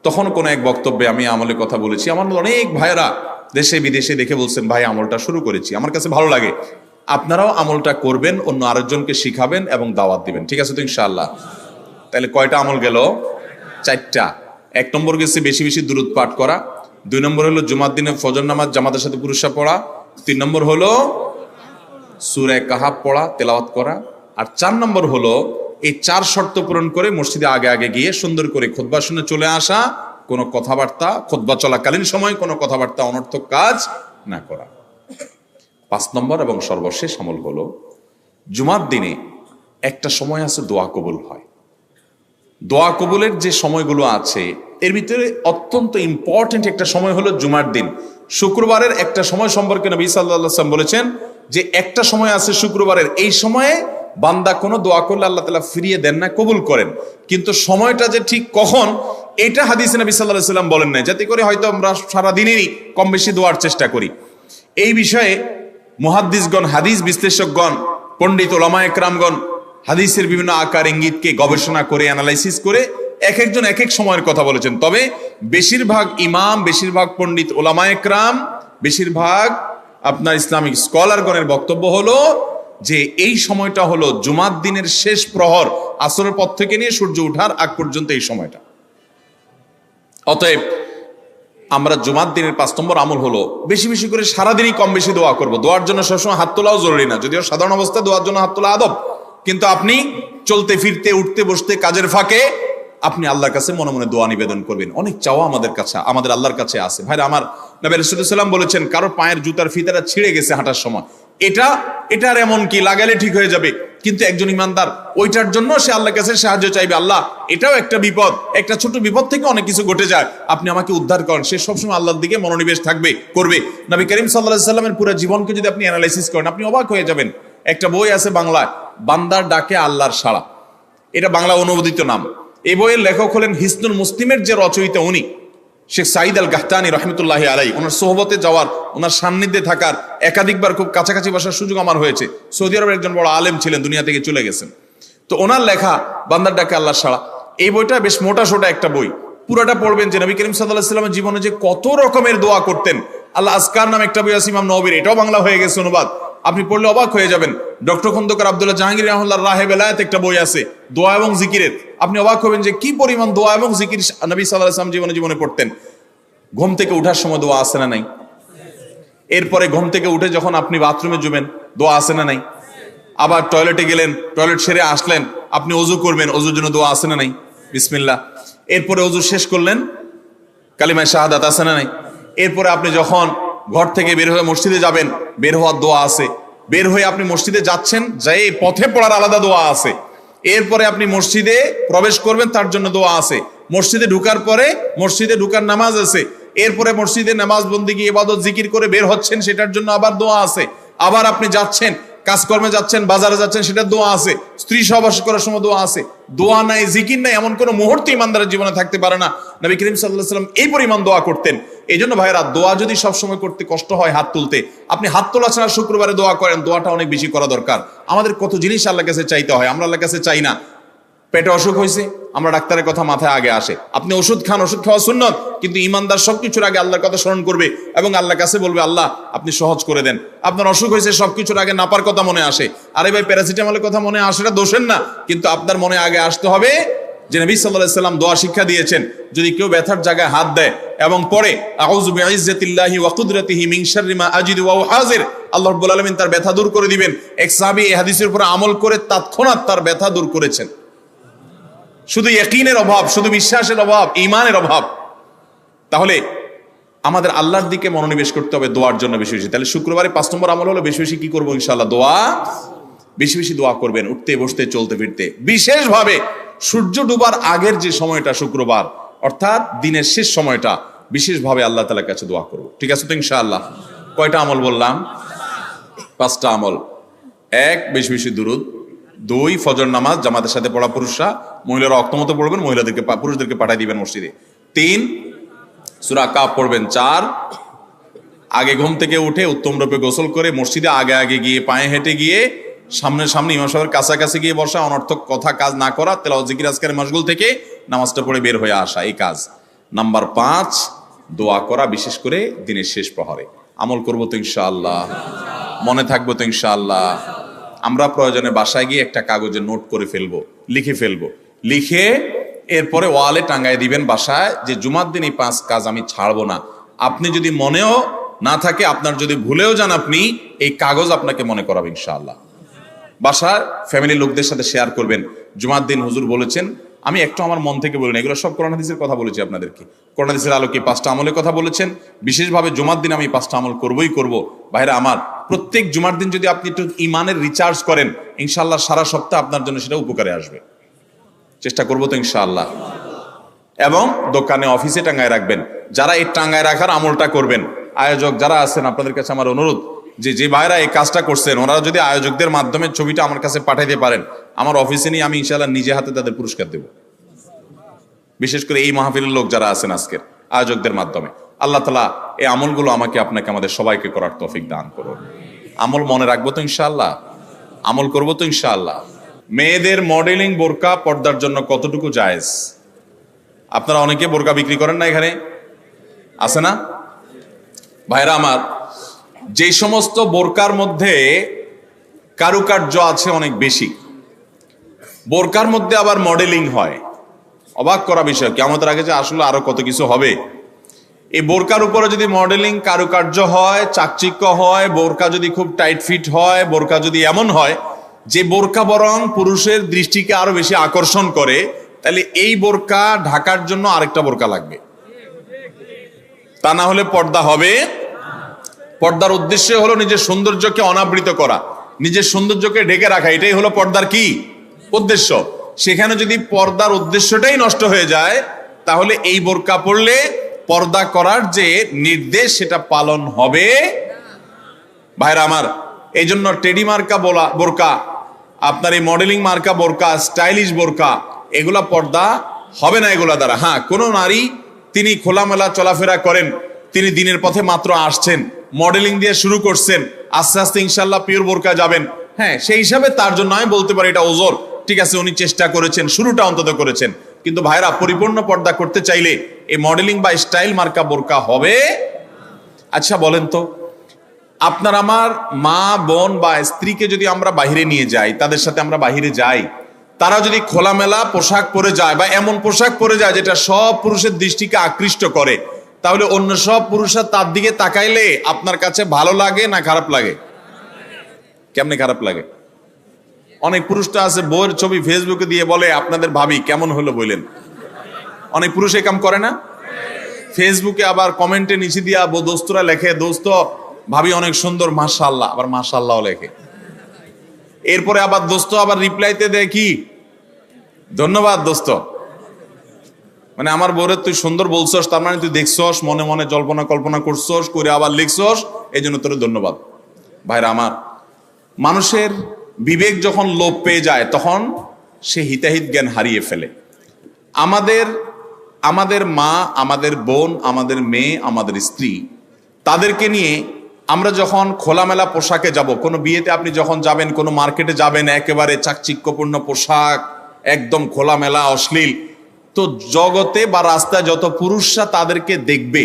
তখন কোন এক বক্তব্যে আমি আমলের কথা বলেছি। আমার অনেক ভাইয়েরা দেশে বিদেশে দেখে বলছেন, ভাই আমলটা শুরু করেছি, আমার কাছে ভালো লাগে, আপনারাও আমলটা করবেন, অন্য আরেকজনকে শিখাবেন এবং দাওয়াত দিবেন। ঠিক আছে তো ইনশাআল্লাহ? তাহলে কয়টা আমল গেল? 4টা। 1 নম্বর গেছে বেশি বেশি দুরূদ পাঠ করা, 2 নম্বর হলো জুমার দিনে ফজর নামাজ জামাতের সাথে পুরুষরা পড়া, 3 নম্বর হলো সূরা কাহাফ পড়া, তেলাওয়াত করা, আর 4 নম্বর হলো এই 4 শর্ত পূরণ করে মসজিদে আগে আগে গিয়ে সুন্দর করে খুতবা শুনে চলে আসা, কোনো কথাবার্তা, খুতবা চলাকালীন সময় কোনো কথাবার্তা, অনর্থক কাজ না করা। 5 নম্বর এবং সর্বশেষ আমল হলো, জুমার দিনে একটা সময় আছে দোয়া কবুল হয়। দোয়া কবুলের যে সময়গুলো আছে, এর ভিতরে অত্যন্ত ইম্পর্টেন্ট একটা সময় হলো জুমার দিন। শুক্রবারের একটা সময় সম্পর্কে নবী সাল্লাল্লাহু আলাইহি ওয়াসাল্লাম বলেছেন যে একটা সময় আছে শুক্রবারের, এই সময়ে বান্দা কোনো দোয়া করলে আল্লাহ তাআলা ফিরিয়ে দেন না, কবুল করেন। কিন্তু সময়টা যে ঠিক কখন, এটা হাদিসে নবী সাল্লাল্লাহু আলাইহি ওয়াসাল্লাম বলেন নাই, যাতে করে হয়তো আমরা সারা দিনেরই কম বেশি দোয়ার চেষ্টা করি। এই বিষয়ে মুহাদ্দিসগণ, হাদিস বিশ্লেষকগণ, পণ্ডিত ওলামায়ে কেরামগণ হাদিসের বিভিন্ন আকার ইঙ্গিতকে গবেষণা করে, অ্যানালাইসিস করে এক একজন এক এক সময়ের কথা বলেছেন। তবে বেশিরভাগ ইমাম, বেশিরভাগ পণ্ডিত ওলামায়ে কেরাম, বেশিরভাগ আপনার ইসলামিক স্কলারগণের বক্তব্য হলো যে এই সময়টা হলো জুমার দিনের শেষ প্রহর, আসরের পর থেকে নিয়ে সূর্য ওঠার আগ পর্যন্ত এই সময়টা। অতএব আমরা জুমার দিনের 5 নম্বর আমল হলো বেশি বেশি করে সারাদিনই কম বেশি দোয়া করব। দোয়ার জন্য সবসময় হাত তোলাও জরুরি না, যদিও সাধারণ অবস্থায় দোয়ার জন্য হাত তোলা আদব, কিন্তু আপনি চলতে ফিরতে, উঠতে বসতে, কাজের ফাঁকে আপনি আল্লাহর কাছে মনে মনে দোয়া নিবেদন করবেন। অনেক চাওয়া আমাদের কাছে, আমাদের আল্লাহর কাছে আছে। ভাইরা আমার, নবী রাসূলুল্লাহ সাল্লাল্লাহু আলাইহি ওয়াসাল্লাম বলেছেন, কারো পায়ের জুতার ফিতাটা ছিঁড়ে গেছে হাঁটার সময়, এটার এমন কি লাগালে ঠিক হয়ে যাবে, কিন্তু একজন ইমানদার ওইটার জন্য সে আল্লাহর কাছে সাহায্য চাইবে, আল্লাহ এটাও একটা বিপদ, একটা ছোট বিপদ থেকে অনেক কিছু ঘটে যায়, আপনি আমাকে উদ্ধার করেন। সে সবসময় আল্লাহর দিকে মনোনিবেশ করবে। নবী করিম সাল্লাল্লাহু আলাইহি ওয়াসাল্লামের পুরো জীবনকে যদি আপনি অ্যানালাইসিস করেন, আপনি অবাক হয়ে যাবেন। একটা বই আছে বাংলায়, বান্দার ডাকে আল্লাহর সাড়া, এটা বাংলা অনুবাদিত নাম। এই বইয়ের লেখক হলেন হিসনুল মুসলিমের যে রচয়িতা, উনি শেখ সাঈদ আল গাহতানি রহমতুল্লাহি আলাইহি। ওনার সোহবতে যাওয়ার, ওনার সান্নিধ্যে থাকার একাধিকবার খুব কাছাকাছি বসার সুযোগ আমার হয়েছে। সৌদি আরবের একজন বড় আলেম ছিলেন, দুনিয়া থেকে চলে গেছেন। তো ওনার লেখা বান্দার ডাকে আল্লাহর সাড়া, এই বইটা বেশ মোটা সোটা একটা বই। পুরোটা পড়বেন যে নবী করিম সাল্লাল্লাহু আলাইহি ওয়াসাল্লামের জীবনে যে কত রকমের দোয়া করতেন। আল্লাহ আজকার নাম একটা বই আছে ইমাম নববীর, এটাও বাংলা হয়ে গেছে অনুবাদ, আপনি পড়লে অবাক হয়ে যাবেন। ডক্টর খন্দকার আব্দুল্লাহ জাহাঙ্গীর রাহমাতুল্লাহ রাহে বেলায়েত একটা বই আছে দোয়া এবং জিকিরের, আপনি অবাক হবেন যে কি পরিমাণ দোয়া এবং জিকির নবী সাল্লাল্লাহু আলাইহি ওয়াসাল্লাম জীবনে পড়তেন। ঘুম থেকে উঠার সময় দোয়া আছে না নাই? এরপরে ঘুম থেকে উঠে যখন আপনি বাথরুমে যাবেন, দোয়া আছে না নাই? আবার টয়লেটে গেলেন, টয়লেট সেরে আসলেন, আপনি ওযু করবেন, ওযুর জন্য দোয়া আছে না নাই? বিসমিল্লাহ। এরপরে ওযু শেষ করলেন, কালিমায়ে শাহাদাত আছে না নাই? এরপরে আপনি যখন ঘর থেকে বের হয়ে মসজিদে যাবেন, বের হওয়ার দোয়া আছে। বের হয়ে আপনি মসজিদে যাচ্ছেন, যাই পথে পড়ার আলাদা দোয়া আছে। এরপরে আপনি মসজিদে প্রবেশ করবেন, তার জন্য দোয়া আছে। মসজিদে ঢুকার পরে মসজিদে ঢুকার নামাজ আছে। এরপরে মসজিদে নামাজ বন্দেগী ইবাদত জিকির করে বের হচ্ছেন, সেটার জন্য আবার দোয়া আছে। আবার আপনি যাচ্ছেন, কাজকর্মে যাচ্ছেন, বাজারে যাচ্ছেন, সেটার দোয়া আছে। স্ত্রী সহবাস করার সময় দোয়া আছে। দোয়া নাই, জিকির নাই, এমন কোনো মুহূর্ত ইমানদারের জীবনে থাকতে পারে না। নবী করিম সাল্লাল্লাহু আলাইহি ওয়াসাল্লাম এই পরিমাণ দোয়া করতেন। এই জন্য ভাইরা, দোয়া যদি সবসময় করতে কষ্ট হয় হাত তুলতে, আপনি হাত তোলা ছাড়া শুক্রবারে দোয়া করেন, দোয়াটা অনেক বেশি করা দরকার। আমাদের কত জিনিস আল্লাহর কাছে চাইতে হয়, আমরা আল্লাহর কাছে চাই না। পেটে অসুখ হয়েছে, আমরা ডাক্তারের কথা মাথায় আগে আসে, আপনি ওষুধ খান, ওষুধ খাওয়া সুন্নত, কিন্তু ইমানদার সবকিছুর আগে আল্লাহর কথা স্মরণ করবে এবং আল্লাহর কাছে বলবে, আল্লাহ আপনি সহজ করে দেন। আপনার অসুখ হয়েছে, সবকিছুর আগে নাপার কথা মনে আসে, আরে ভাই প্যারাসিটামলের কথা মনে আসে, এটা দোষের না, কিন্তু আপনার মনে আগে আসতে হবে যে নবী সাল্লাল্লাহু আলাইহি ওয়াসাল্লাম দোয়া শিক্ষা দিয়েছেন, যদি কেউ ব্যথার জায়গায় হাত দেয় এবং পরে আউযু বিইজ্জাতিল্লাহি ওয়া কুদরাতিহি মিন শাররি মা আজিদু ওয়া হাজির, আল্লাহ রাব্বুল আলামিন তার ব্যথা দূর করে দিবেন। এক সাহাবী এই হাদিসের উপর আমল করে তৎক্ষণাৎ তার ব্যথা দূর করেছেন। শুধু ইয়াকিনের অভাব, শুধু বিশ্বাসের অভাব, ঈমানের অভাব। তাহলে আমাদের আল্লাহর দিকে মনোনিবেশ করতে হবে দোয়ার জন্য বেশি বেশি। তাহলে শুক্রবারে 5 নম্বর আমল হলো বেশি বেশি কি করবো? ইনশাআল্লাহ দোয়া, বেশি বেশি দোয়া করবেন, উঠতে বসতে চলতে ফিরতে। বিশেষভাবে সূর্য ডুবার আগের যে সময়টা শুক্রবার, অর্থাৎ দিনের শেষ সময়টা, বিশেষভাবে আল্লাহ তাআলার কাছে দোয়া করব। ঠিক আছে তো ইনশাআল্লাহ? কয়টা আমল বললাম? 5টা আমল। 1, বেশি বেশি দুরূদ। 2, ফজর নামাজ জামাতের সাথে পড়া পুরুষরা, মহিলারা অক্তমত পড়বেন, পুরুষদেরকে পাঠিয়ে দিবেন মসজিদে। 3, সূরা কাফ পড়বেন। 4, আগে ঘুম থেকে উঠে উত্তম রূপে গোসল করে মসজিদে আগে আগে গিয়ে পায়ে হেঁটে গিয়ে সামনে ইমাম সাহেবের কাছাকাছি গিয়ে বসা, অনর্থক কথা কাজ না করা, তেলাওয়াত জিকির আজকারের মশগুল থেকে নামাজটা পড়ে বের হয়ে আসা, এই কাজ। নাম্বার 5, দোয়া করা, বিশেষ করে দিনের শেষ প্রহরে। আমল করবো তো ইনশাআল্লাহ? মনে থাকবো তো ইনশাআল্লাহ? আমরা প্রয়োজনে বাসায় গিয়ে একটা কাগজে নোট করে ফেলবো, লিখে এরপরে ওয়ালে টাঙ্গায় দিবেন বাসায়, যে জুমার দিন এই 5 কাজ আমি ছাড়বো না। আপনি যদি মনেও না থাকে, আপনার যদি ভুলেও যান, আপনি এই কাগজ আপনাকে মনে করাবে ইনশাআল্লাহ। বাসার ফ্যামিলির লোকদের সাথে শেয়ার করবেন, জুমার দিন হুজুর বলেছেন, আমি একটু আমার মন থেকে বলিনি, এগুলো সব কোরআন হাদিসের কথা বলেছি আপনাদেরকে। কোরআন হাদিসের আলোকে 5টা আমলের কথা বলেছেন, বিশেষভাবে জুমার দিন আমি 5টা আমল করবই করব। ভাইরা আমার, প্রত্যেক জুমার দিন যদি আপনি একটু ইমানের রিচার্জ করেন, ইনশাআল্লাহ সারা সপ্তাহ আপনার জন্য সেটা উপকারে আসবে। চেষ্টা করবো তো ইনশাআল্লাহ? এবং দোকানে অফিসে টাঙ্গায় রাখবেন। যারা এই টাঙ্গায় রাখার আমলটা করবেন, আয়োজক যারা আছেন, আপনাদের কাছে আমার অনুরোধ, যে ভাইরা এই কাজটা করছেন, ওনারা যদি আয়োজকদের মাধ্যমে ছবিটা আমার কাছে পাঠাইতে পারেন, আমার অফিসে নিয়ে আমি ইনশাআল্লাহ নিজে হাতে তাদের পুরস্কার দেব। বিশেষ করে এই মাহফিলের লোক যারা আছেন আজকের, আয়োজকদের মাধ্যমে। আল্লাহ তাআলা এই আমলগুলো আমাকে আপনাকে আমাদের সবাইকে করার তৌফিক দান করুন। আমল মনে রাখবো তো ইনশাআল্লাহ? আমল করবো তো ইনশাআল্লাহ? মেয়েদের মডেলিং বোরকা পর্দার জন্য কতটুকু জায়েজ? আপনারা অনেকে বোরকা বিক্রি করেন না, এখানে আছে না? ভাইরা আমার, যে সমস্ত বোরকার মধ্যে কারুকার্য আছে অনেক বেশি, বোরকার মধ্যে আবার মডেলিং হয়, অবাক করা বিষয়। কিয়ামতের আগে যে আসলে আরো কত কিছু হবে। এই বোরকার উপরে যদি মডেলিং কারুকার্য হয়, চাকচিক্য হয়, বোরকা যদি খুব টাইট ফিট হয়, বোরকা যদি এমন হয় যে বোরকা বরং পুরুষের দৃষ্টিকে আরো বেশি আকর্ষণ করে, তাহলে এই বোরকা ঢাকার জন্য আরেকটা বোরকা লাগবে, তা না হলে পর্দা হবে। পর্দার উদ্দেশ্য হলো নিজের সৌন্দর্যকে অনাবৃত করা, নিজের সৌন্দর্যকে ঢেকে রাখা, এটাই হলো পর্দার কি উদ্দেশ্য। সেখানে যদি পর্দার উদ্দেশ্যটাই নষ্ট হয়ে যায়, তাহলে এই বোরকা পরলে পর্দা করার যে নির্দেশ সেটা পালন হবে। ভাইরা আমার, এই জন্য টেডি মার্কা বোরকা, আপনার এই মডেলিং মার্কা বোরকা, স্টাইলিশ বোরকা, এগুলা পর্দা হবে না এগুলা দ্বারা। হ্যাঁ, কোনো নারী তিনি খোলামেলা চলাফেরা করেন, তিনি দিনের পথে মাত্র আসছেন, মডেলিং দিয়ে শুরু করছেন, আস্তে আস্তে ইনশাল্লাহ পিওর বোরকা যাবেন, হ্যাঁ, সেই হিসাবে তার জন্য আমি বলতে পারি এটা ওজর, ঠিক আছে, উনি চেষ্টা করেছেন, শুরুটা অন্তত করেছেন। কিন্তু ভাইরা, পরিপূর্ণ পর্দা করতে চাইলে এই মডেলিং বা স্টাইল মার্কা বোরকা হবে। আচ্ছা বলেন তো, আপনার আমার মা বোন বা স্ত্রীকে যদি আমরা বাহিরে নিয়ে যাই, তাদের সাথে আমরা বাহিরে যাই, তারা যদি খোলামেলা পোশাক পরে যায় বা এমন পোশাক পরে যায় যেটা সব পুরুষের দৃষ্টিকে আকৃষ্ট করে, তাহলে অন্য সব পুরুষরা তার দিকে তাকাইলে আপনার কাছে ভালো লাগে না খারাপ লাগে? কেমনে খারাপ লাগে? অনেক পুরুষটা আছে বউয়ের ছবি ফেসবুকে দিয়ে বলে আপনাদের ভাবি কেমন হলো বললেন। অনেক পুরুষ এই কাম করে না? ফেসবুকে আবার কমেন্টে নিচে দিয়া দোস্তরা লেখে, দোস্ত ভাবি অনেক সুন্দর মাশাআল্লাহ, আবার মাশাআল্লাহ লেখে। এরপরে আবার দোস্ত আবার রিপ্লাইতে দেয় কি, ধন্যবাদ দোস্ত, মানে আমার বউরে তুই সুন্দর বলছস, তার মানে তুই দেখছস, মনে মনে জল্পনা কল্পনা করছস, করে আবার লিখছস, এই জন্য তোর ধন্যবাদ। ভাইরা আমার, মানুষের বিবেক যখন লোপ পেয়ে যায় তখন সে হিতাহিত জ্ঞান হারিয়ে ফেলে। আমাদের মা, আমাদের বোন, আমাদের মেয়ে, আমাদের স্ত্রী, তাদেরকে নিয়ে আমরা যখন খোলামেলা পোশাকে যাব, কোনো বিয়েতে আপনি যখন যাবেন, কোনো মার্কেটে যাবেন, একেবারে চাকচিক্যপূর্ণ পোশাক, একদম খোলামেলা অশ্লীল, তো জগতে বা রাস্তায় যত পুরুষরা তাদেরকে দেখবে,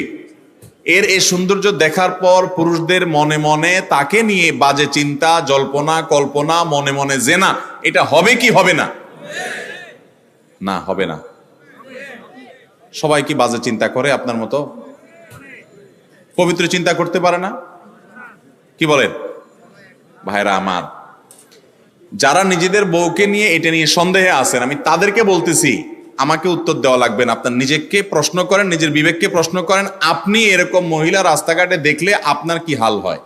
এই সৌন্দর্য দেখার পর পুরুষদের মনে মনে তাকে নিয়ে বাজে চিন্তা, জল্পনা কল্পনা, মনে মনে জেনা, এটা হবে কি হবে না? না, হবে না। সবাই কি বাজে চিন্তা করে আপনার মতো? পবিত্র চিন্তা করতে পারে না? কি বলেন ভাইরা আমার? যারা নিজেদের বউকে নিয়ে এটা নিয়ে সন্দেহে আছেন, আমি তাদেরকে বলতেছি, আমাকে উত্তর দেওয়া লাগবে না, আপনার নিজেকে প্রশ্ন করেন, নিজের বিবেককে প্রশ্ন করেন। আপনি এরকম মহিলা রাস্তাঘাটে দেখলে আপনার কি হাল হয়?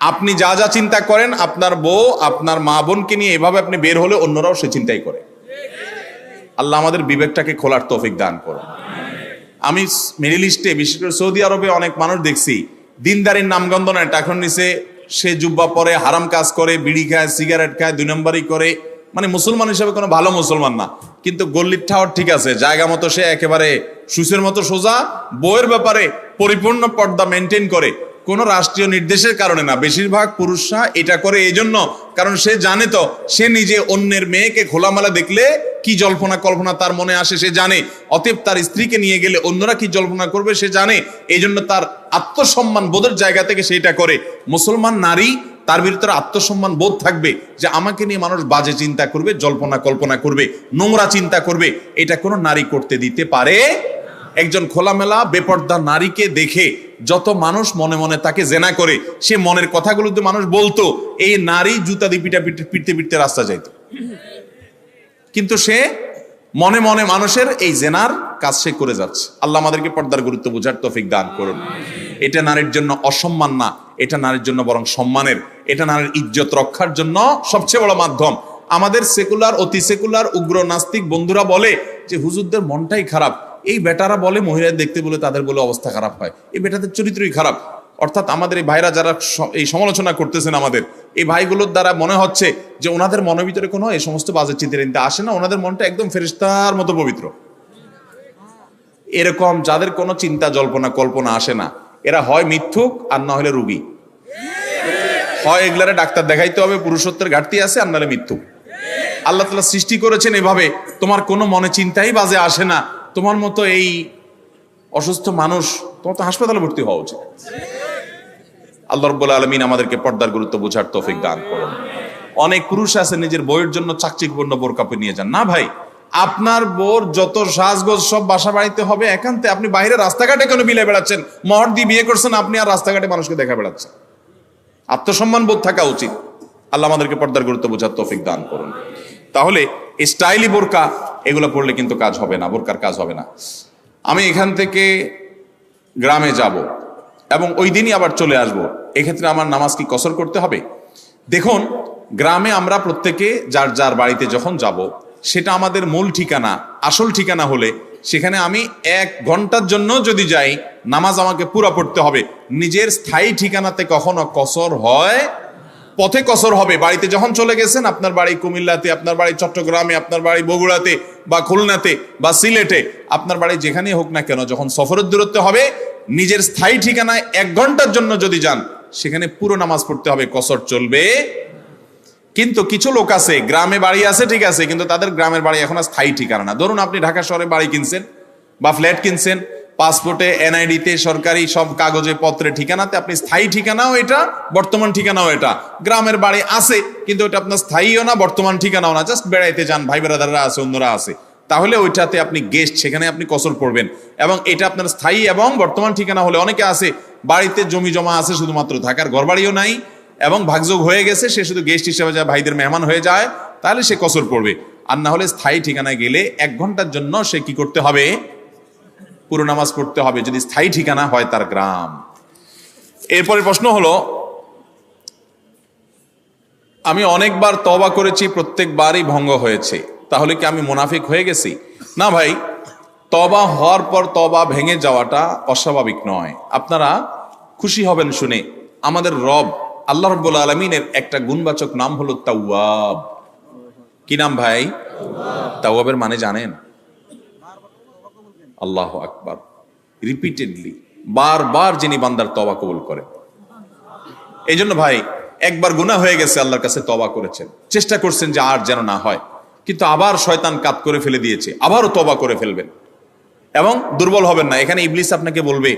আপনি যা যা চিন্তা করেন, আপনার বউ, আপনার মা বোনকে নিয়ে এভাবে আপনি বের হলে অন্যরাও সে চিন্তাই করে। আল্লাহ আমাদের বিবেকটাকে খোলার তৌফিক দান করুন। আমি মিডল ইস্টে, বিশেষ করে সৌদি আরবে অনেক মানুষ দেখছি, দিনদারির নামগন্ধ নয়, টাকার নিচে সে জুব্বা পরে, হারাম কাজ করে, বিড়ি খায়, সিগারেট খায়, 2 নম্বরই করে, মানে মুসলমান হিসেবে কোনো ভালো মুসলমান না। কিন্তু গল্লির ঠাওয়ার ঠিক আছে, জায়গা মতো সে একেবারে সুসের মতো সোজা, বইয়ের ব্যাপারে পরিপূর্ণ পর্দা মেনটেন করে, কোনো রাষ্ট্রীয় নির্দেশের কারণে না। বেশিরভাগ পুরুষরা এটা করে এই জন্য, কারণ সে জানে তো সে নিজে অন্যের মেয়েকে খোলামেলা দেখলে কি জল্পনা কল্পনা তার মনে আসে সে জানে, অতএব তার স্ত্রীকে নিয়ে গেলে অন্যরা কি জল্পনা করবে সে জানে, এই জন্য তার আত্মসম্মান বোধের জায়গা থেকে সেটা করে। মুসলমান নারী, তার ভিতরে আত্মসম্মান বোধ থাকবে যে আমাকে নিয়ে মানুষ বাজে চিন্তা করবে, জল্পনা কল্পনা করবে, নোংরা চিন্তা করবে, এটা কোনো নারী করতে দিতে পারে। একজন খোলামেলা বেপর্দা নারীকে দেখে যত মানুষ মনে মনে তাকে জেনা করে, সে মনের কথাগুলো তো মানুষ বলতো, এই নারী জুতা দিয়ে পিটতে পিটতে রাস্তা যাইত, কিন্তু সে মনে মনে মানুষের এই জেনার কাজ সে করে যাচ্ছে। আল্লাহ আমাদেরকে পর্দার গুরুত্ব বোঝার তৌফিক দান করুন। এটা নারীর জন্য অসম্মান না, এটা নারীর জন্য বরং সম্মানের, এটা নারীর ইজ্জত রক্ষার জন্য সবচেয়ে বড় মাধ্যম। আমাদের সেকুলার, অতি সেকুলার, উগ্র নাস্তিক বন্ধুরা বলে যে হুজুরদের মনটাই খারাপ, এই বেটারা বলে মহিলা দেখতে বলে তাদের বলে অবস্থা খারাপ হয়, এই বেটাদের চরিত্রই খারাপ। অর্থাৎ আমাদের এই ভাইরা যারা এই সমালোচনা করতেছেন, আমাদের এই ভাইগুলোর দ্বারা মনে হচ্ছে যে ওনাদের মনের ভিতরে কোনো এই সমস্ত বাজে চিন্তা আসে না, ওনাদের মনটা একদম ফেরেশতার মতো পবিত্র। এরকম যাদের কোনো চিন্তা জল্পনা কল্পনা আসে না, এরা হয় মিথ্যুক আর না হলে রুগী। হয় এগুলারে ডাক্তার দেখাইতে হবে, পুরুষত্বের ঘাটতি আছে, আর নাহলে মিথ্যুক। আল্লাহ তাআলা সৃষ্টি করেছেন এভাবে, তোমার কোনো মনে চিন্তাই বাজে আসে না, তোমার মতো এই অসুস্থ মানুষ, তোমার তো হাসপাতালে ভর্তি হওয়া উচিত। আল্লাহ রাব্বুল আলামিন আমাদেরকে পর্দার গুরুত্ব বোঝার তৌফিক দান করুন। অনেক পুরুষ আছে নিজের বউয়ের জন্য চাকচিক্যপূর্ণ বোরকা পরে নিয়ে যান। না ভাই, আপনার বউর যত সাজগোজ সব বাসা বাড়িতে হবে একান্তে। আপনি বাইরে রাস্তাঘাটে কেন বিলে বেড়াচ্ছেন? মহর দিয়ে বিয়ে করছেন আপনি, আর রাস্তাঘাটে মানুষকে দেখা বেড়াচ্ছেন। আত্মসম্মান বোধ থাকা উচিত। আল্লাহ আমাদেরকে পর্দার গুরুত্ব বোঝার তৌফিক দান করুন। তাহলে স্টাইলি বোরকা এগুলো পড়লে কিন্তু কাজ হবে না, বোরকার কাজ হবে না। আমি এখান থেকে গ্রামে যাব এবং ওই দিনই আবার চলে আসব, এক্ষেত্রে আমার নামাজ কি কসর করতে হবে? দেখুন, গ্রামে আমরা প্রত্যেকে যার যার বাড়িতে যখন যাব, সেটা আমাদের মূল ঠিকানা, আসল ঠিকানা হলে সেখানে আমি 1 ঘন্টার জন্য যদি যাই, নামাজ আমাকে পুরা পড়তে হবে। নিজের স্থায়ী ঠিকানাতে কখনো কসর হয়? পথে কসর হবে। বাড়িতে যখন চলে গেছেন, আপনার বাড়ি কুমিল্লাতে, আপনার বাড়ি চট্টগ্রামে, আপনার বাড়ি বগুড়াতে বা খুলনাতে বা সিলেটে, আপনার বাড়ি যেখানেই হোক না কেন, যখন সফরের দূরত্ব হবে, নিজের স্থায়ী ঠিকানায় 1 ঘন্টার জন্য যদি যান, সেখানে পুরো নামাজ পড়তে হবে, কসর চলবে। কিন্তু কিছু লোক আছে, গ্রামে বাড়ি আছে ঠিক আছে, কিন্তু তাদের গ্রামের বাড়ি এখন আর স্থায়ী ঠিকানা না। ধরুন আপনি ঢাকা শহরে বাড়ি কিনছেন বা ফ্ল্যাট কিনছেন, পাসপোর্টে, এনআইডিতে, সরকারি সব কাগজে পত্রে ঠিকানাতে আপনি স্থায়ী ঠিকানাও এটা, বর্তমান ঠিকানাও এটা। গ্রামের বাড়ি আছে কিন্তু ওটা আপনার স্থায়ীও না, বর্তমান ঠিকানাও না, জাস্ট বেড়াইতে যান, ভাই বেড়াদাররা আছে, অন্যরা আছে, তাহলে ওইটাতে আপনি গেস্ট, সেখানে আপনি কসর পড়বেন। এবং এটা আপনার স্থায়ী এবং বর্তমান ঠিকানা হলে, অনেকে আছে বাড়িতে জমি জমা আছে, শুধুমাত্র থাকার ঘর বাড়িও নাই এবং ভাগযোগ হয়ে গেছে, সে শুধু গেস্ট হিসেবে যায়, ভাইদের মেহমান হয়ে যায়, তাহলে সে কসর পড়বে। আর না হলে স্থায়ী ঠিকানায় গেলে 1 ঘন্টার জন্য সে কি করতে হবে? পুরো নামাজ পড়তে হবে, যদি স্থায়ী ঠিকানা হয় তার গ্রাম। এরপরে প্রশ্ন হলো, আমি অনেকবার তওবা করেছি, প্রত্যেকবারই ভঙ্গ হয়েছে, তাহলে কি আমি মুনাফিক হয়ে গেছি? না ভাই, তওবা হওয়ার পর তওবা ভেঙে যাওয়াটা অস্বাভাবিক নয়। আপনারা খুশি হবেন শুনে, আমাদের রব আল্লাহ রাব্বুল আলামিনের একটা গুণবাচক নাম হলো তাওয়াব। কি নাম ভাই? তাওয়াবের মানে জানেন? আল্লাহু আকবার। রিপিটেডলি, বারবার যিনি বান্দার তওবা কবুল করেন। এই জন্য ভাই, একবার গুনাহ হয়ে গেছে, আল্লাহর কাছে তওবা করেছেন, চেষ্টা করছেন যে আর যেন না হয়, কিন্তু আবার শয়তান কাত করে ফেলে দিয়েছে, আবারও তওবা করে ফেলবেন এবং দুর্বল হবেন না। এখানে ইবলিস আপনাকে বলবে,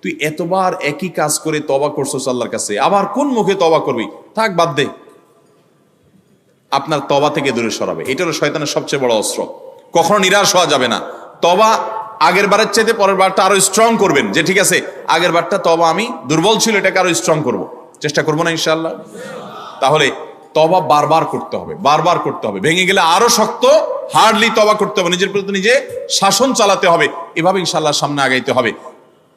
তুই এতবার একই কাজ করে তওবা করছস আল্লাহর কাছে, আবার কোন মুখে তওবা করবি? থাক, বাদ দে। আপনার তওবা থেকে দূরে সরাবে। এটা হলো শয়তানের সবচেয়ে বড় অস্ত্র। কখনো নিরাশ হওয়া যাবে না। তওবা আগের বারের চাইতে পরের বারটা আরো স্ট্রং করবেন, যে ঠিক আছে আগের বারটা তওবা আমি দুর্বল ছিল, এটাকে আরো স্ট্রং করব, চেষ্টা করবো না ইনশাআল্লাহ। তাহলে তওবা বারবার করতে হবে, বারবার করতে হবে। ভেঙে গেলে আরো শক্ত, হার্ডলি তওবা করতে হবে, নিজের প্রতি নিজে শাসন চালাতে হবে। এভাবে ইনশাআল্লাহ সামনে আগাইতে হবে।